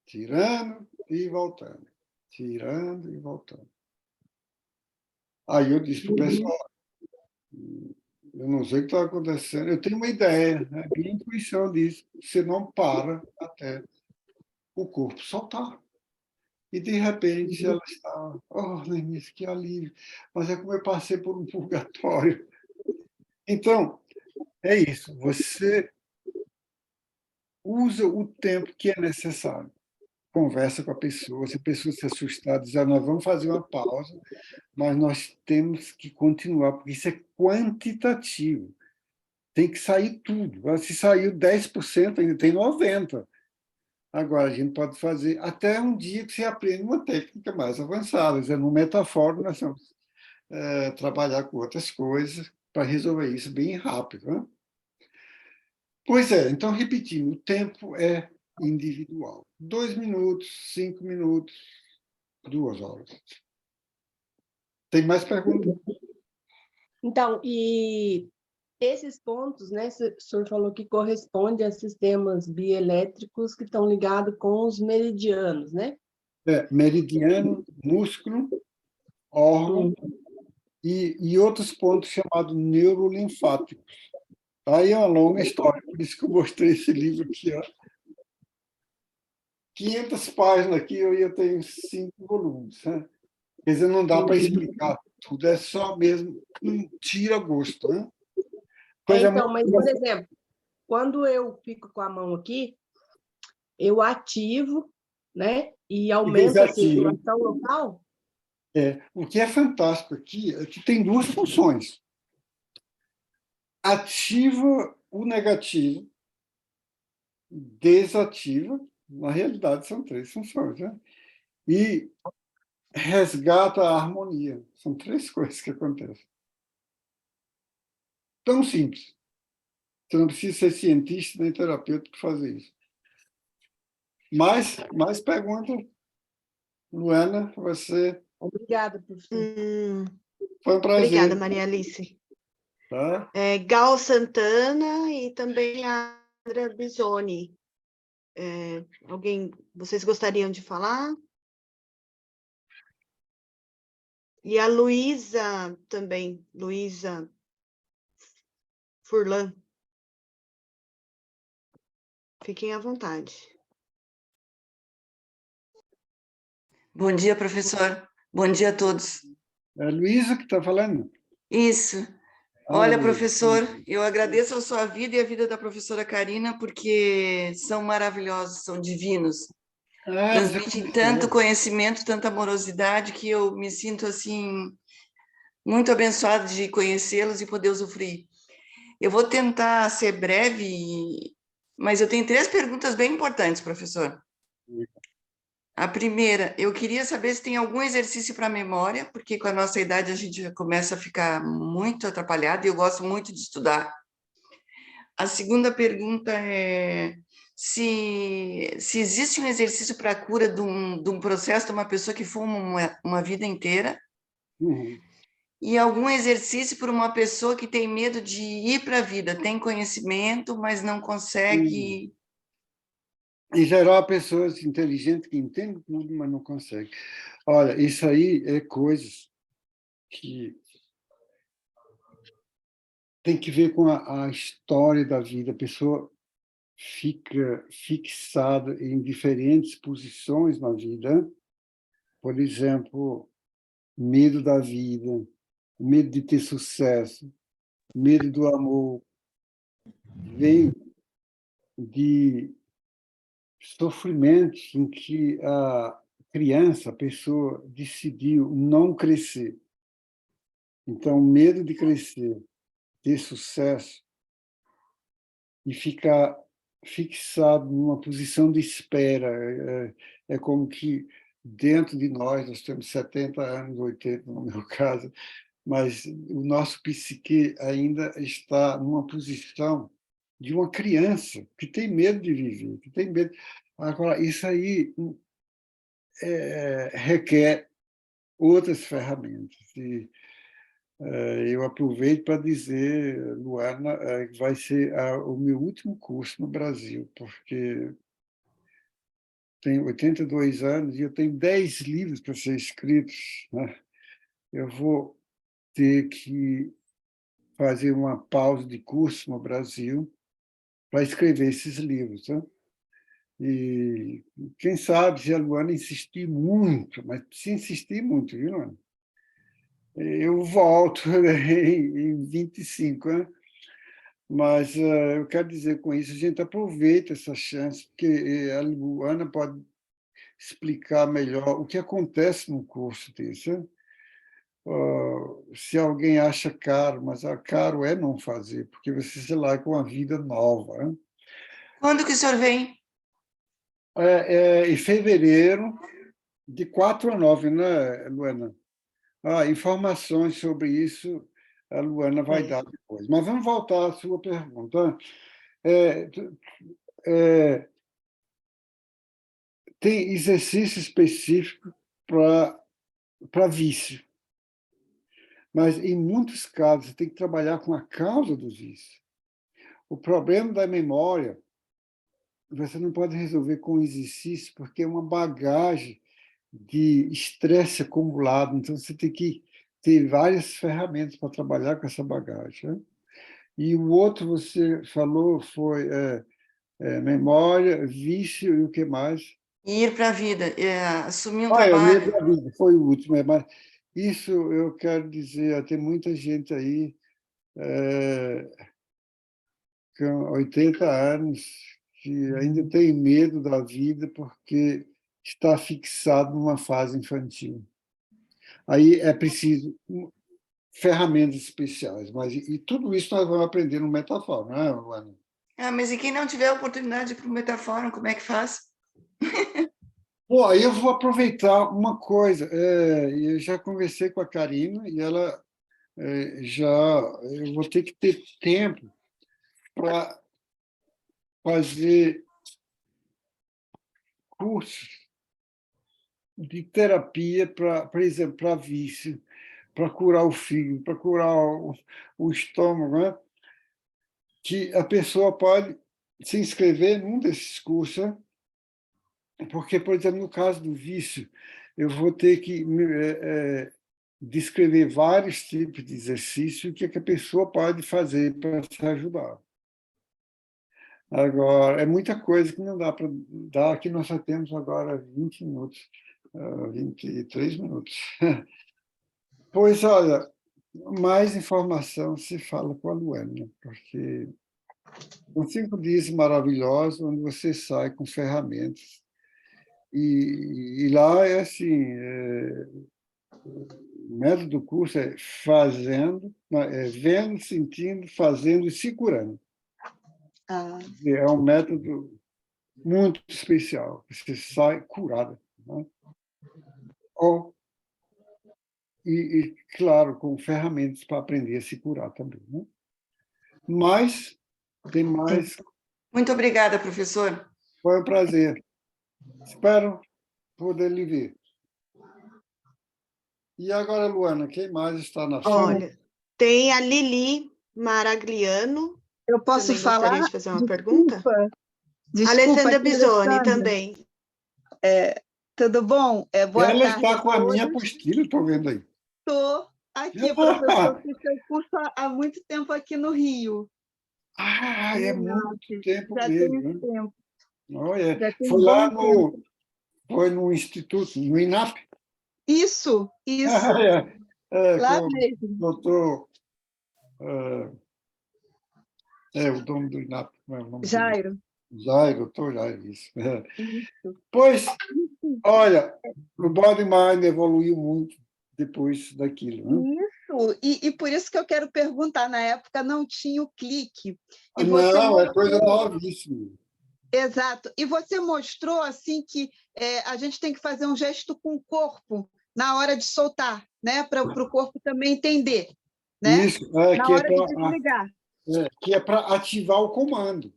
tirando e voltando, tirando e voltando. Aí eu disse para o pessoal, eu não sei o que está acontecendo, eu tenho uma ideia, né? Minha intuição diz, você não para até o corpo soltar. E, de repente, ela estava, oh, Lenice, que alívio, mas é como eu passei por um purgatório. Então, é isso, você usa o tempo que é necessário. Conversa com a pessoa, se a pessoa se assustar, diz, nós vamos fazer uma pausa, mas nós temos que continuar, porque isso é quantitativo. Tem que sair tudo. Se saiu 10%, ainda tem 90%. Agora, a gente pode fazer até um dia que você aprende uma técnica mais avançada. No metafórico, nós vamos trabalhar com outras coisas para resolver isso bem rápido. Né? Pois é, então, repetindo, o tempo é individual. 2 minutos, 5 minutos, 2 horas. Tem mais perguntas? Então, e esses pontos, né, o senhor falou que corresponde a sistemas bioelétricos que estão ligados com os meridianos, né? Meridiano, músculo, órgão e outros pontos chamados neurolinfáticos. Aí é uma longa história, por isso que eu mostrei esse livro aqui. 500 páginas aqui, eu ia ter 5 volumes. Né? Quer dizer, não dá para explicar tudo, é só mesmo um tira-gosto. Né? Então, mas, por exemplo, quando eu fico com a mão aqui, eu ativo, né? E aumento a circulação local? O que é fantástico aqui é que tem 2 funções. Ativa o negativo, desativa, na realidade são 3 funções, né? E resgata a harmonia. São 3 coisas que acontecem. Tão simples. Você não precisa ser cientista nem terapeuta para fazer isso. Mais perguntas? Luana, você... Obrigada, professor. Foi um prazer. Obrigada, Maria Alice. Tá? Gal Santana e também a Andrea Bisoni. Vocês gostariam de falar? E a Luísa também, Luísa Furlan. Fiquem à vontade. Bom dia, professor. Bom dia a todos. É a Luísa que está falando? Isso. Ah, Olha, Luísa. professor, eu agradeço a sua vida e a vida da professora Karina, porque são maravilhosos, são divinos. Ah, você Transmitem tanto conheceu. conhecimento, tanta amorosidade, que eu me sinto, assim, muito abençoada de conhecê-los e poder usufruir. Eu vou tentar ser breve, mas eu tenho 3 perguntas bem importantes, professor. A primeira, eu queria saber se tem algum exercício para a memória, porque com a nossa idade a gente já começa a ficar muito atrapalhado e eu gosto muito de estudar. A segunda pergunta é se existe um exercício para a cura de um processo de uma pessoa que fuma uma vida inteira, Uhum. e algum exercício para uma pessoa que tem medo de ir para a vida, tem conhecimento, mas não Uhum. consegue. Em geral, pessoas inteligentes que entendem tudo, mas não conseguem. Olha, isso aí é coisas que tem que ver com a história da vida. A pessoa fica fixada em diferentes posições na vida. Por exemplo, medo da vida, medo de ter sucesso, medo do amor, vem de sofrimentos em que a criança, a pessoa, decidiu não crescer. Então, medo de crescer, ter sucesso e ficar fixado numa posição de espera. É como que dentro de nós temos 70 anos, 80 no meu caso, mas o nosso psique ainda está numa posição de uma criança que tem medo de viver, que tem medo. Agora, isso aí requer outras ferramentas. E eu aproveito para dizer, Luana, que vai ser o meu último curso no Brasil, porque tenho 82 anos e eu tenho 10 livros para ser escritos, né? Eu vou ter que fazer uma pausa de curso no Brasil para escrever esses livros, né? E quem sabe, se a Luana insistir muito, mas se insistir muito, viu, Luana? Eu volto em 25, né? Mas eu quero dizer com isso, a gente aproveita essa chance, porque a Luana pode explicar melhor o que acontece num curso desse, né? Se alguém acha caro, mas caro é não fazer, porque você, sei lá, com uma vida nova, né? Quando que o senhor vem? Em fevereiro, de 4 a 9, né, Luana? Informações sobre isso a Luana vai dar depois. Mas vamos voltar à sua pergunta. É, é, tem exercício específico para vício, mas, em muitos casos, você tem que trabalhar com a causa do vício. O problema da memória você não pode resolver com exercício, porque é uma bagagem de estresse acumulado. Então, você tem que ter várias ferramentas para trabalhar com essa bagagem, né? E o outro, você falou, foi memória, vício e o que mais? Ir para a vida, assumir um O medo trabalho. da vida, foi o último. Mas isso eu quero dizer, tem muita gente aí com 80 anos que ainda tem medo da vida porque está fixado numa fase infantil. Aí é preciso ferramentas especiais, mas e tudo isso nós vamos aprender no Metafora, não é, Luana? Mas e quem não tiver a oportunidade para o Metafórum, como é que faz? Bom, aí eu vou aproveitar uma coisa. Eu já conversei com a Karina e ela eu vou ter que ter tempo para fazer cursos de terapia para, por exemplo, para vício, para curar o fígado, para curar o estômago, né? Que a pessoa pode se inscrever num desses cursos, né? Porque, por exemplo, no caso do vício, eu vou ter que descrever vários tipos de exercício que a pessoa pode fazer para se ajudar. Agora, é muita coisa que não dá para dar. Aqui nós só temos agora 20 minutos, 23 minutos. Pois, olha, mais informação se fala com a Luana, porque são 5 dias maravilhosos, onde você sai com ferramentas. E lá é assim, o método do curso é fazendo, vendo, sentindo, fazendo e se curando. É um método muito especial. Você sai curada. Né? Claro, com ferramentas para aprender a se curar também. Né? Mas tem mais. Muito obrigada, professor. Foi um prazer. Espero poder lhe ver. E agora, Luana, quem mais está na fila? Olha, tem a Lili Maragliano. Eu posso Também falar? gostaria de fazer uma pergunta. Desculpa, Alessandra Bisoni Alessandra. também. Tudo bom? Boa Ela tarde está com a minha todos. apostila, estou vendo aí. Estou aqui, professor, fiz seu curso há muito tempo aqui no Rio. É muito tempo Já mesmo. tem Né? tempo. Olha, Já tem foi lá bom tempo. foi no Instituto, no INAP. Isso. Lá Com mesmo. o doutor... o dono do INAP, como é o nome dele? Jairo. Jairo, doutor Jairo, isso. Isso. Pois, olha, o Body Mind evoluiu muito depois daquilo. Né? Isso, e por isso que eu quero perguntar, na época não tinha o clique. E Não, é coisa novíssima. Exato. E você mostrou assim que a gente tem que fazer um gesto com o corpo na hora de soltar, né? Para o corpo também entender. Né? Isso, na hora de desligar. Que é para ativar o comando.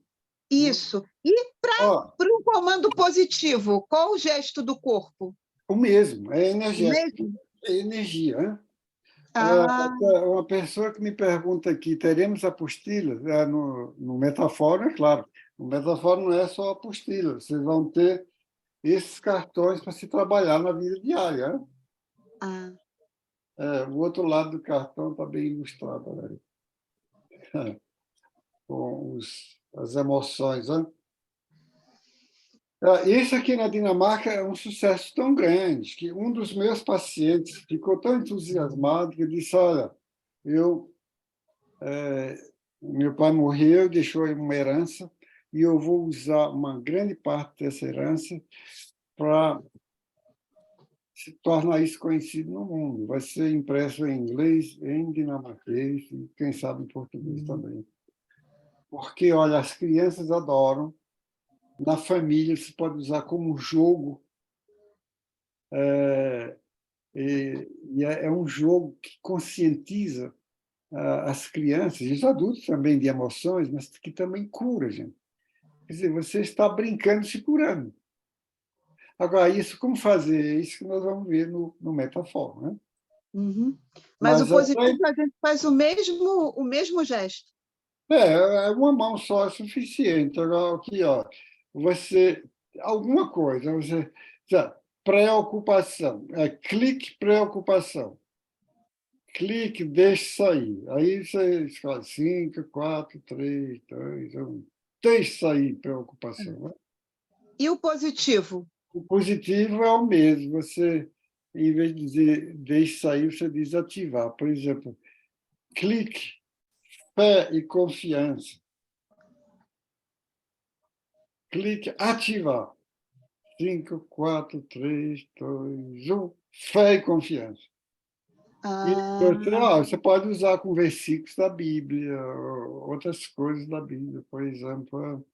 Isso. E para um comando positivo, qual o gesto do corpo? O mesmo, é energético. É energia. Né? Uma pessoa que me pergunta aqui, teremos apostilas? No Metafora, é claro. No Metafora não é só apostila, vocês vão ter esses cartões para se trabalhar na vida diária. Né? O outro lado do cartão está bem ilustrado. Né? Com as emoções. Né? Isso aqui na Dinamarca é um sucesso tão grande que um dos meus pacientes ficou tão entusiasmado que disse, olha, meu pai morreu, deixou uma herança, e eu vou usar uma grande parte dessa herança para se tornar isso conhecido no mundo. Vai ser impresso em inglês, em dinamarquês e, quem sabe, em português também. Porque, olha, as crianças adoram. Na família, você pode usar como jogo. É um jogo que conscientiza as crianças e os adultos também de emoções, mas que também cura, gente. Quer dizer, você está brincando, se curando. Agora, como fazer? É isso que nós vamos ver no Metafora. Né? Uhum. Mas o positivo, a gente faz o mesmo gesto. Uma mão só é suficiente. Agora, aqui, alguma coisa, preocupação, clique preocupação. Clique, deixe sair. Aí você escolhe 5, 4, 3, 2, 1. Deixe sair preocupação. Né? E o positivo? O positivo é o mesmo. Você, em vez de dizer deixe sair, você diz ativar. Por exemplo, clique, fé e confiança. Clique, ativar. 5, 4, 3, 2, 1. Fé e confiança. Você pode usar com versículos da Bíblia, outras coisas da Bíblia, por exemplo.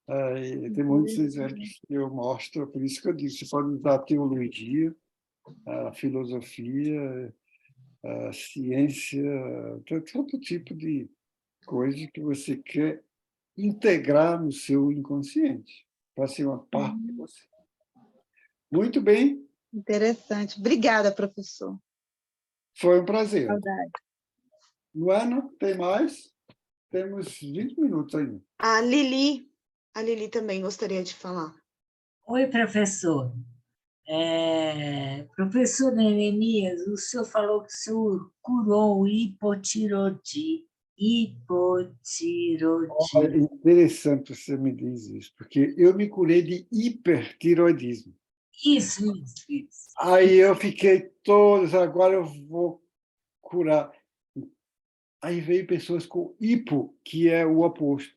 Tem muitos exemplos que eu mostro, por isso que eu digo, você pode usar a teologia, a filosofia, a ciência, todo tipo de coisa que você quer integrar no seu inconsciente, para ser uma parte de você. Muito bem. Interessante. Obrigada, professor. Foi um prazer. Saudade. Luana, tem mais? Temos 20 minutos ainda. A Lili também gostaria de falar. Oi, professor. Professor Neemias, o senhor falou que o senhor curou o hipotiroidismo. É interessante você me dizer isso, porque eu me curei de hipertiroidismo. Isso. Aí eu fiquei todos, agora eu vou curar. Aí veio pessoas com hipo, que é o oposto.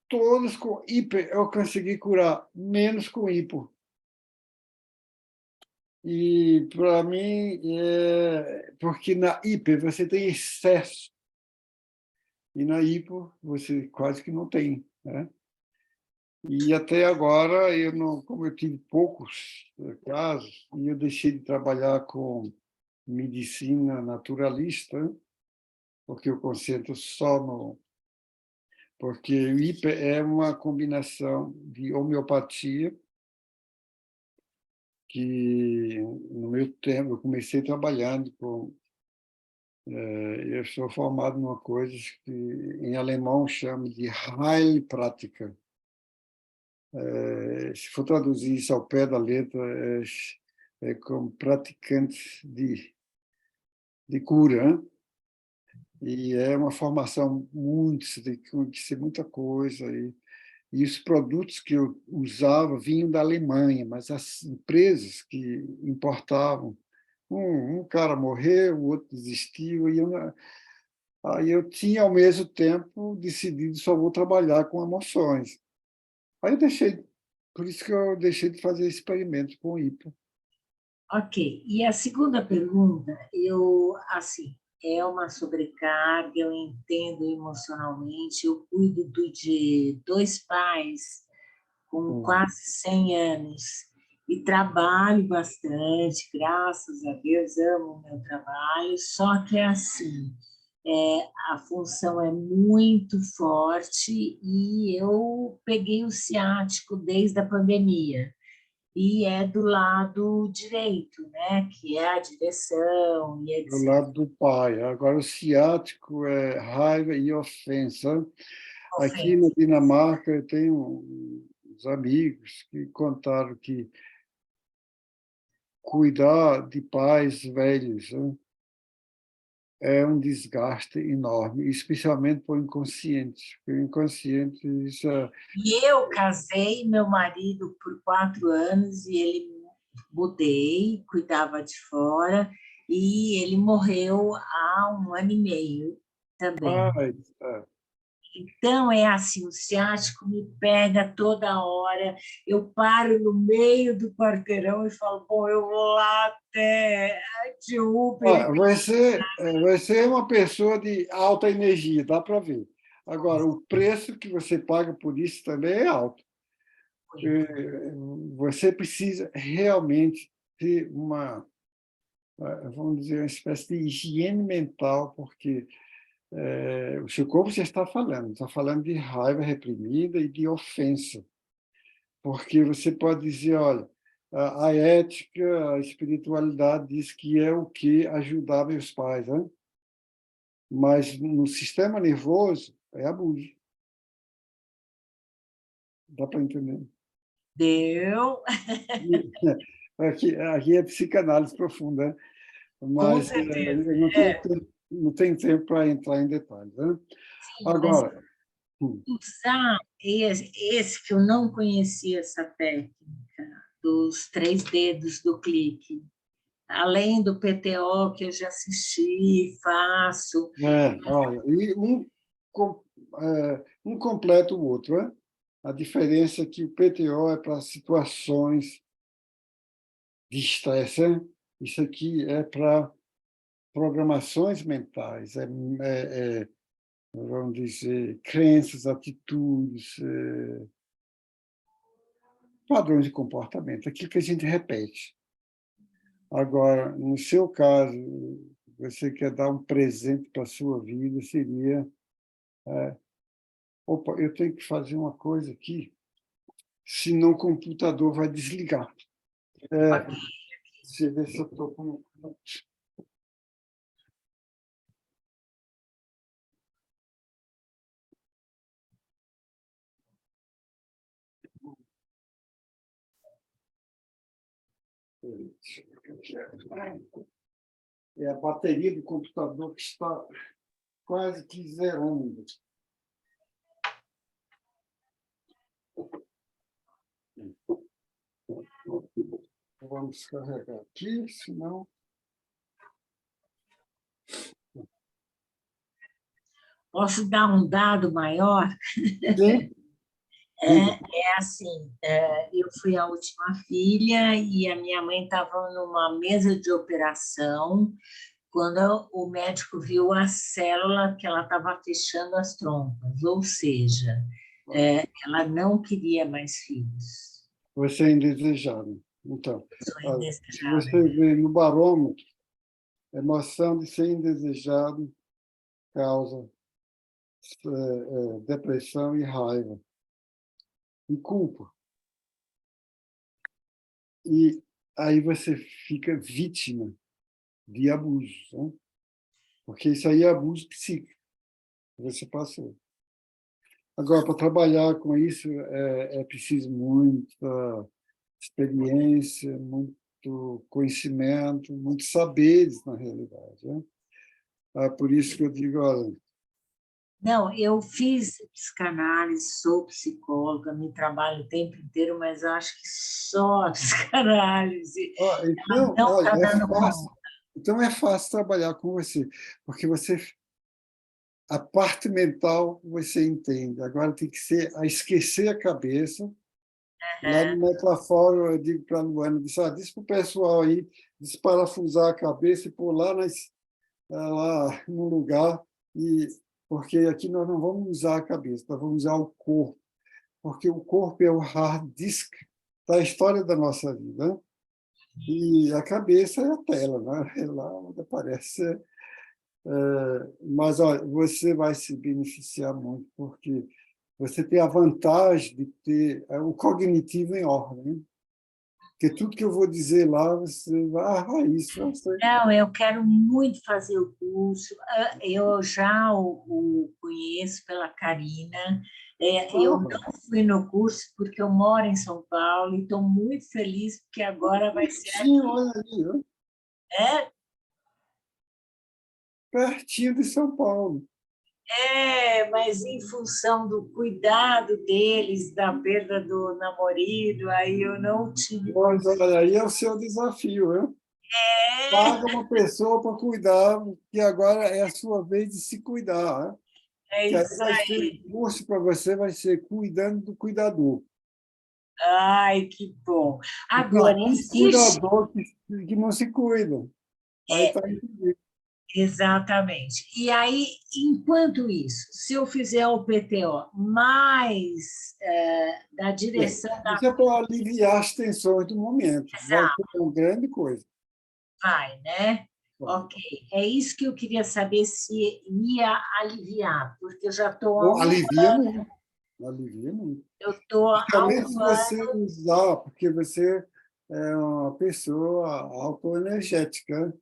Todos com hiper eu consegui curar, menos com hipo. E, para mim, porque na hiper você tem excesso, e na hipo você quase que não tem, né? E até agora, eu não, como eu tive poucos casos, e eu deixei de trabalhar com medicina naturalista, porque eu concentro só no... Porque o hiper é uma combinação de homeopatia, que no meu tempo eu comecei trabalhando com... Eu sou formado numa coisa que em alemão chama de Heilpraktiker. Se for traduzir isso ao pé da letra, é como praticante de cura, né? E é uma formação muito, você tem que conhecer muita coisa. E os produtos que eu usava vinham da Alemanha, mas as empresas que importavam, um cara morreu, o outro desistiu, aí eu tinha, ao mesmo tempo, decidido só vou trabalhar com emoções. Aí eu deixei, por isso que eu deixei de fazer experimentos com hipo. Ok. E a segunda pergunta, assim, é uma sobrecarga, eu entendo emocionalmente, eu cuido de dois pais com quase 100 anos e trabalho bastante, graças a Deus, amo o meu trabalho, só que é assim, a função é muito forte e eu peguei o ciático desde a pandemia. E é do lado direito, né? Que é a direção e Do etc. lado do pai. Agora, o ciático é raiva e ofensa. Aqui na Ofensa. Dinamarca, eu tenho uns amigos que contaram que cuidar de pais velhos, né, é um desgaste enorme, especialmente para o inconsciente. Porque o inconsciente, isso E eu casei meu marido por 4 anos e ele mudei, cuidava de fora, e ele morreu há 1 ano e meio também. é. Então, é assim, o ciático me pega toda hora, eu paro no meio do quarteirão e falo, bom, eu vou lá até de Uber. Você é uma pessoa de alta energia, dá para ver. Agora, o preço que você paga por isso também é alto. Você precisa realmente ter vamos dizer, uma espécie de higiene mental, porque o seu corpo já está falando de raiva reprimida e de ofensa, porque você pode dizer, olha, a ética, a espiritualidade diz que é o que ajudar meus pais, né? Mas no sistema nervoso é abuso. Dá para entender? Deu, Aqui é psicanálise profunda, né? com Mas certeza. eu não tenho tempo para entrar em detalhes, né? Sim, mas Agora, usar esse que eu não conhecia, essa técnica dos 3 dedos do clique, além do PTO que eu já assisti, faço. olha, e um completa o outro, né? A diferença é que o PTO é para situações de estresse, né? Isso aqui é para programações mentais, vamos dizer, crenças, atitudes, padrões de comportamento, aquilo que a gente repete. Agora, no seu caso, você quer dar um presente para a sua vida, seria... Opa, eu tenho que fazer uma coisa aqui, senão o computador vai desligar. Deixa eu ver se eu estou com... É a bateria do computador que está quase que zerando. Vamos carregar aqui, senão... Posso dar um dado maior? Sim. É assim, eu fui a última filha e a minha mãe estava numa mesa de operação quando o médico viu a célula que ela estava fechando as trompas, ou seja, ela não queria mais filhos. Você é indesejado. Então, Sou se você indesejável. vê no barômetro, emoção de ser indesejado causa depressão e raiva e culpa. E aí você fica vítima de abuso, né? Porque isso aí é abuso psíquico que você passou. Agora, para trabalhar com isso, é preciso muita experiência, muito conhecimento, muitos saberes, na realidade, né? Por isso que eu digo, olha... Não, eu fiz psicanálise, sou psicóloga, me trabalho o tempo inteiro, mas acho que só a psicanálise Então, não olha, está é dando fácil. conta. Então, é fácil trabalhar com você, porque a parte mental você entende. Agora tem que ser a esquecer a cabeça. Lá no Metafórum, eu digo para a Luana, diz para o pessoal aí desparafusar a cabeça e pôr lá no lugar, porque aqui nós não vamos usar a cabeça, nós vamos usar o corpo, porque o corpo é o hard disk da história da nossa vida, né? E a cabeça é a tela, né? É lá onde aparece. Mas olha, você vai se beneficiar muito, porque você tem a vantagem de ter o cognitivo em ordem, né? Porque tudo que eu vou dizer lá, você vai, isso, eu sei. Não, eu quero muito fazer o curso. Eu já o conheço pela Karina. Eu não fui no curso porque eu moro em São Paulo e estou muito feliz porque agora vai ser Pertinho, aqui. olha ali, ó. É, Pertinho de São Paulo. mas em função do cuidado deles, da perda do namorado, aí eu não tive. Mas olha, aí é o seu desafio, né? Paga uma pessoa para cuidar, que agora é a sua vez de se cuidar, né? É Que aí isso vai ser, aí. o curso para você vai ser cuidando do cuidador. Ai, que bom. E tem Agora, alguns existe. cuidadores que não se cuidam. Aí está entendido. Exatamente. E aí, enquanto isso, se eu fizer o PTO mais da direção da Isso é para aliviar as tensões do momento. Vai coisa, ser uma grande coisa. vai, né? Ok. É isso que eu queria saber se ia aliviar, porque eu já estou há Bom, alivia muito. Alivia muito. eu estou há Principalmente se um ano. você usar, porque você é uma pessoa autoenergética, né?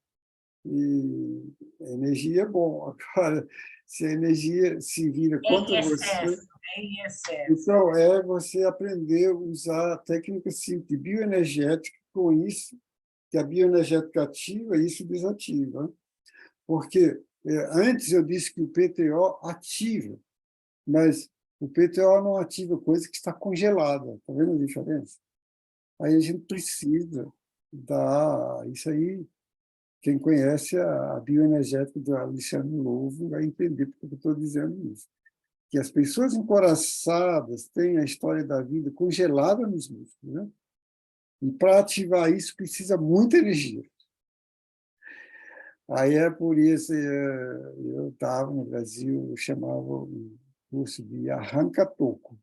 E energia é bom. Agora, se a energia se vira Em contra você, excesso, em excesso. então é você aprender a usar a técnica de bioenergética, com isso, que a bioenergética ativa e isso desativa, né? Porque antes eu disse que o PTO ativa, mas o PTO não ativa coisa que está congelada. Está vendo a diferença? Aí a gente precisa dar isso aí. Quem conhece a bioenergética do Alexandre Lovo vai entender porque eu estou dizendo isso. Que as pessoas encoraçadas têm a história da vida congelada nos músculos, né? E para ativar isso precisa muita energia. Aí é por isso eu estava no Brasil, eu chamava o curso de arranca-toco.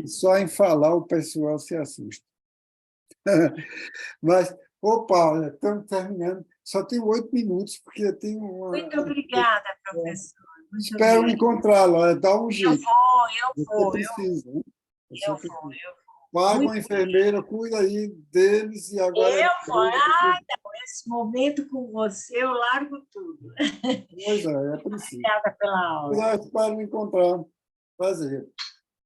Só em falar o pessoal se assusta. Mas, opa, estamos terminando. Só tenho 8 minutos, porque eu tenho uma... Muito obrigada, professor. Muito Espero obrigada. encontrá-la, dá um jeito. Eu Você vou. precisa, né? Você Eu precisa. vou. Paga uma Muito enfermeira, cuida aí deles e agora... Eu vou. Não, esse momento com você eu largo tudo. Pois é preciso. Obrigada pela aula. Eu espero encontrar. Prazer.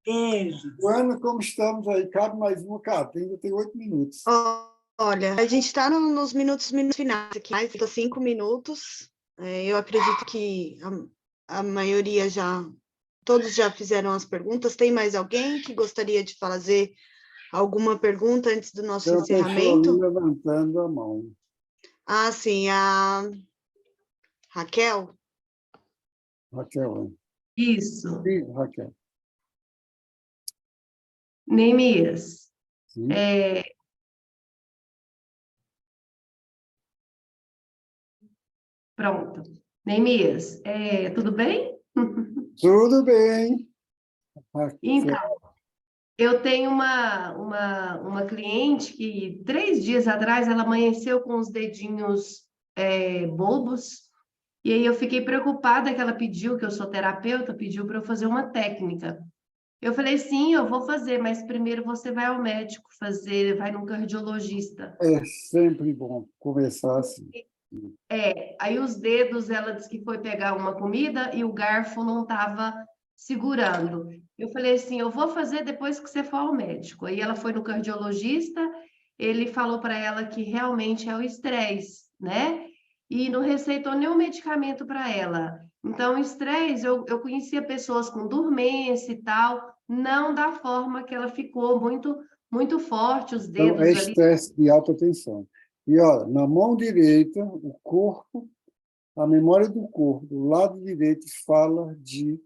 Beijos. Ana, como estamos aí? Cabe mais uma, cara? Ainda tem 8 minutos. Olha, a gente está nos minutos finais aqui, mais 5 minutos. Eu acredito que a maioria todos já fizeram as perguntas. Tem mais alguém que gostaria de fazer alguma pergunta antes do nosso Tem uma pessoa ali encerramento? levantando a mão. Ah, sim, a Raquel. Raquel. Isso. Sim, Raquel. Neemias, Sim. Pronto. Neemias, tudo bem? Tudo bem. Raquel. Então, eu tenho uma cliente que 3 dias atrás ela amanheceu com os dedinhos bobos, e aí eu fiquei preocupada que ela pediu, que eu sou terapeuta, pediu para eu fazer uma técnica. Eu falei, sim, eu vou fazer, mas primeiro você vai ao médico fazer, vai num cardiologista. É sempre bom conversar assim. Aí os dedos, ela disse que foi pegar uma comida e o garfo não estava segurando. Eu falei assim, eu vou fazer depois que você for ao médico. Aí ela foi no cardiologista, ele falou para ela que realmente é o estresse, né? E não receitou nenhum medicamento para ela. Então, o estresse, eu conhecia pessoas com dormência e tal, não da forma que ela ficou muito forte, os Então, é dedos ali. estresse de alta tensão. E, olha, na mão direita, o corpo, a memória do corpo, do lado direito, fala de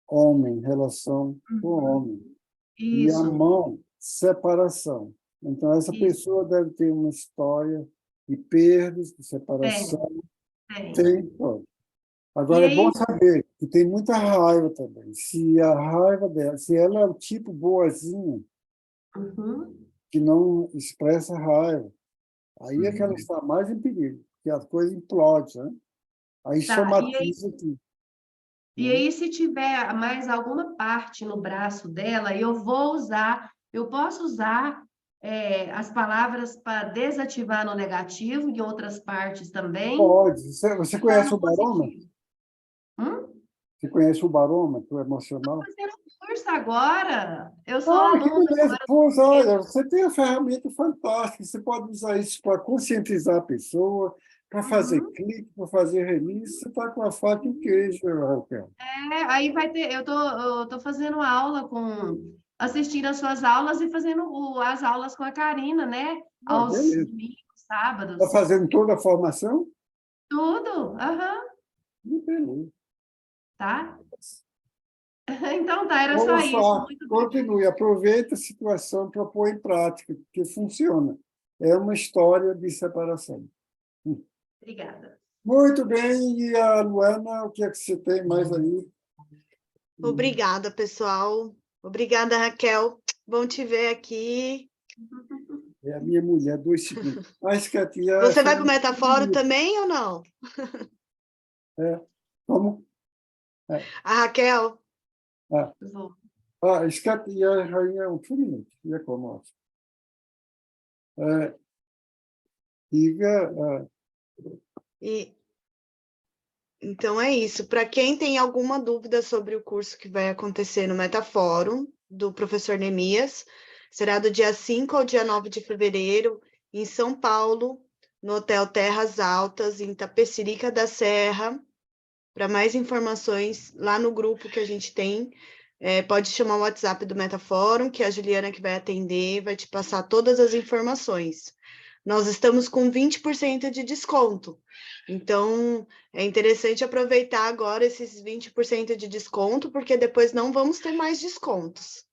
homem, relação com homem. E a Isso, mão, separação. Então, essa isso, pessoa deve ter uma história de perdas, de tem, separação. tem. Tem, pode. E Agora, é bom aí, saber que tem muita raiva também. Se a raiva dela, se ela é o tipo boazinha, uhum. que não expressa raiva, aí é que ela está mais em perigo, porque a coisa implode, né? Aí Tá, e aí, somatiza tudo. e aí, se tiver mais alguma parte no braço dela, eu posso usar as palavras para desativar no negativo, em outras partes também, Pode. Você usar conhece o no barômetro? positivo. Hum? Você conhece o barômetro emocional? Fazendo um curso agora, eu sou Ah, que aluna beleza! agora. Pois, olha, você tem uma ferramenta fantástica, você pode usar isso para conscientizar a pessoa, para fazer Uhum. clique, para fazer release, você está com a faca e o queijo, Raquel. Aí vai ter, eu tô fazendo aula assistindo as suas aulas e fazendo as aulas com a Karina, né? Ah, Aos beleza. domingos, Está sábados. fazendo toda a formação? Tudo, aham, Beleza. tá? Então tá, era só Olha isso. só, Muito obrigada. continue, aproveita a situação para pôr em prática, porque funciona. É uma história de separação. Obrigada. Muito bem, e a Luana, o que é que você tem mais aí? Obrigada, pessoal. Obrigada, Raquel. Bom te ver aqui. É a minha mulher, 2 segundos. Mas, Katia, Você essa vai para o Metafórum também ou não? como? É, A Raquel? ah, Vou. Katia, rainha, um minuto, e como? Diga, E, então é isso. Para quem tem alguma dúvida sobre o curso que vai acontecer no Metafórum, do professor Neemias, será do dia 5 ao dia 9 de fevereiro, em São Paulo, no Hotel Terras Altas, em Itapecerica da Serra. Para mais informações, lá no grupo que a gente tem, pode chamar o WhatsApp do Metafórum, que é a Juliana que vai atender, vai te passar todas as informações. Nós estamos com 20% de desconto. Então, é interessante aproveitar agora esses 20% de desconto, porque depois não vamos ter mais descontos.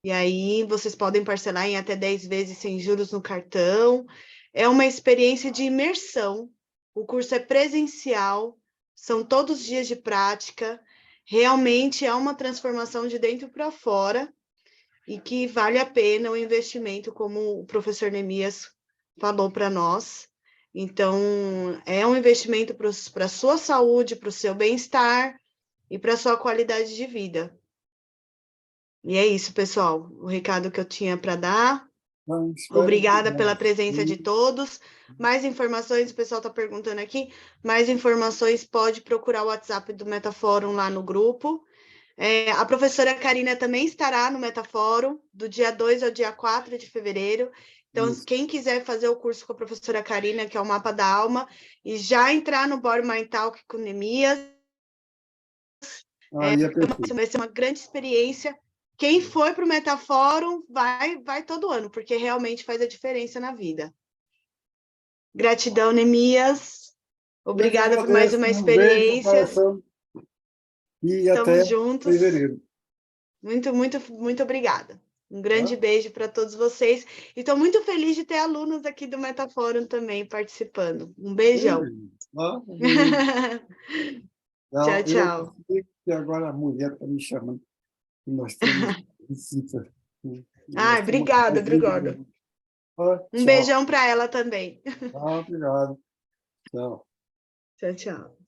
E aí, vocês podem parcelar em até 10 vezes sem juros no cartão. É uma experiência de imersão. O curso é presencial, são todos os dias de prática. Realmente é uma transformação de dentro para fora e que vale a pena o investimento, como o professor Neemias falou para nós. Então, é um investimento para a sua saúde, para o seu bem-estar e para a sua qualidade de vida. E é isso, pessoal. O recado que eu tinha para dar. espero que Obrigada pela presença de todos. Mais informações, o pessoal está perguntando aqui. Mais informações, pode procurar o WhatsApp do Metafórum lá no grupo. A professora Karina também estará no Metafórum, do dia 2 ao dia 4 de fevereiro. Então, isso. quem quiser fazer o curso com a professora Karina, que é o Mapa da Alma, e já entrar no Body Mind Talk com Neemias, Aí é perfeito. vai ser uma grande experiência quem foi para o Metafórum vai todo ano, porque realmente faz a diferença na vida. Gratidão, Neemias. Obrigada por mais uma experiência. E Estamos até juntos. fevereiro. Muito obrigada. Um grande beijo para todos vocês. E estou muito feliz de ter alunos aqui do Metafórum também participando. Um beijão. Tchau, tchau. Eu que agora a mulher está me chamando. Nós temos visita. Obrigada. Um beijão para ela também. Obrigado. Tchau. Tchau, tchau.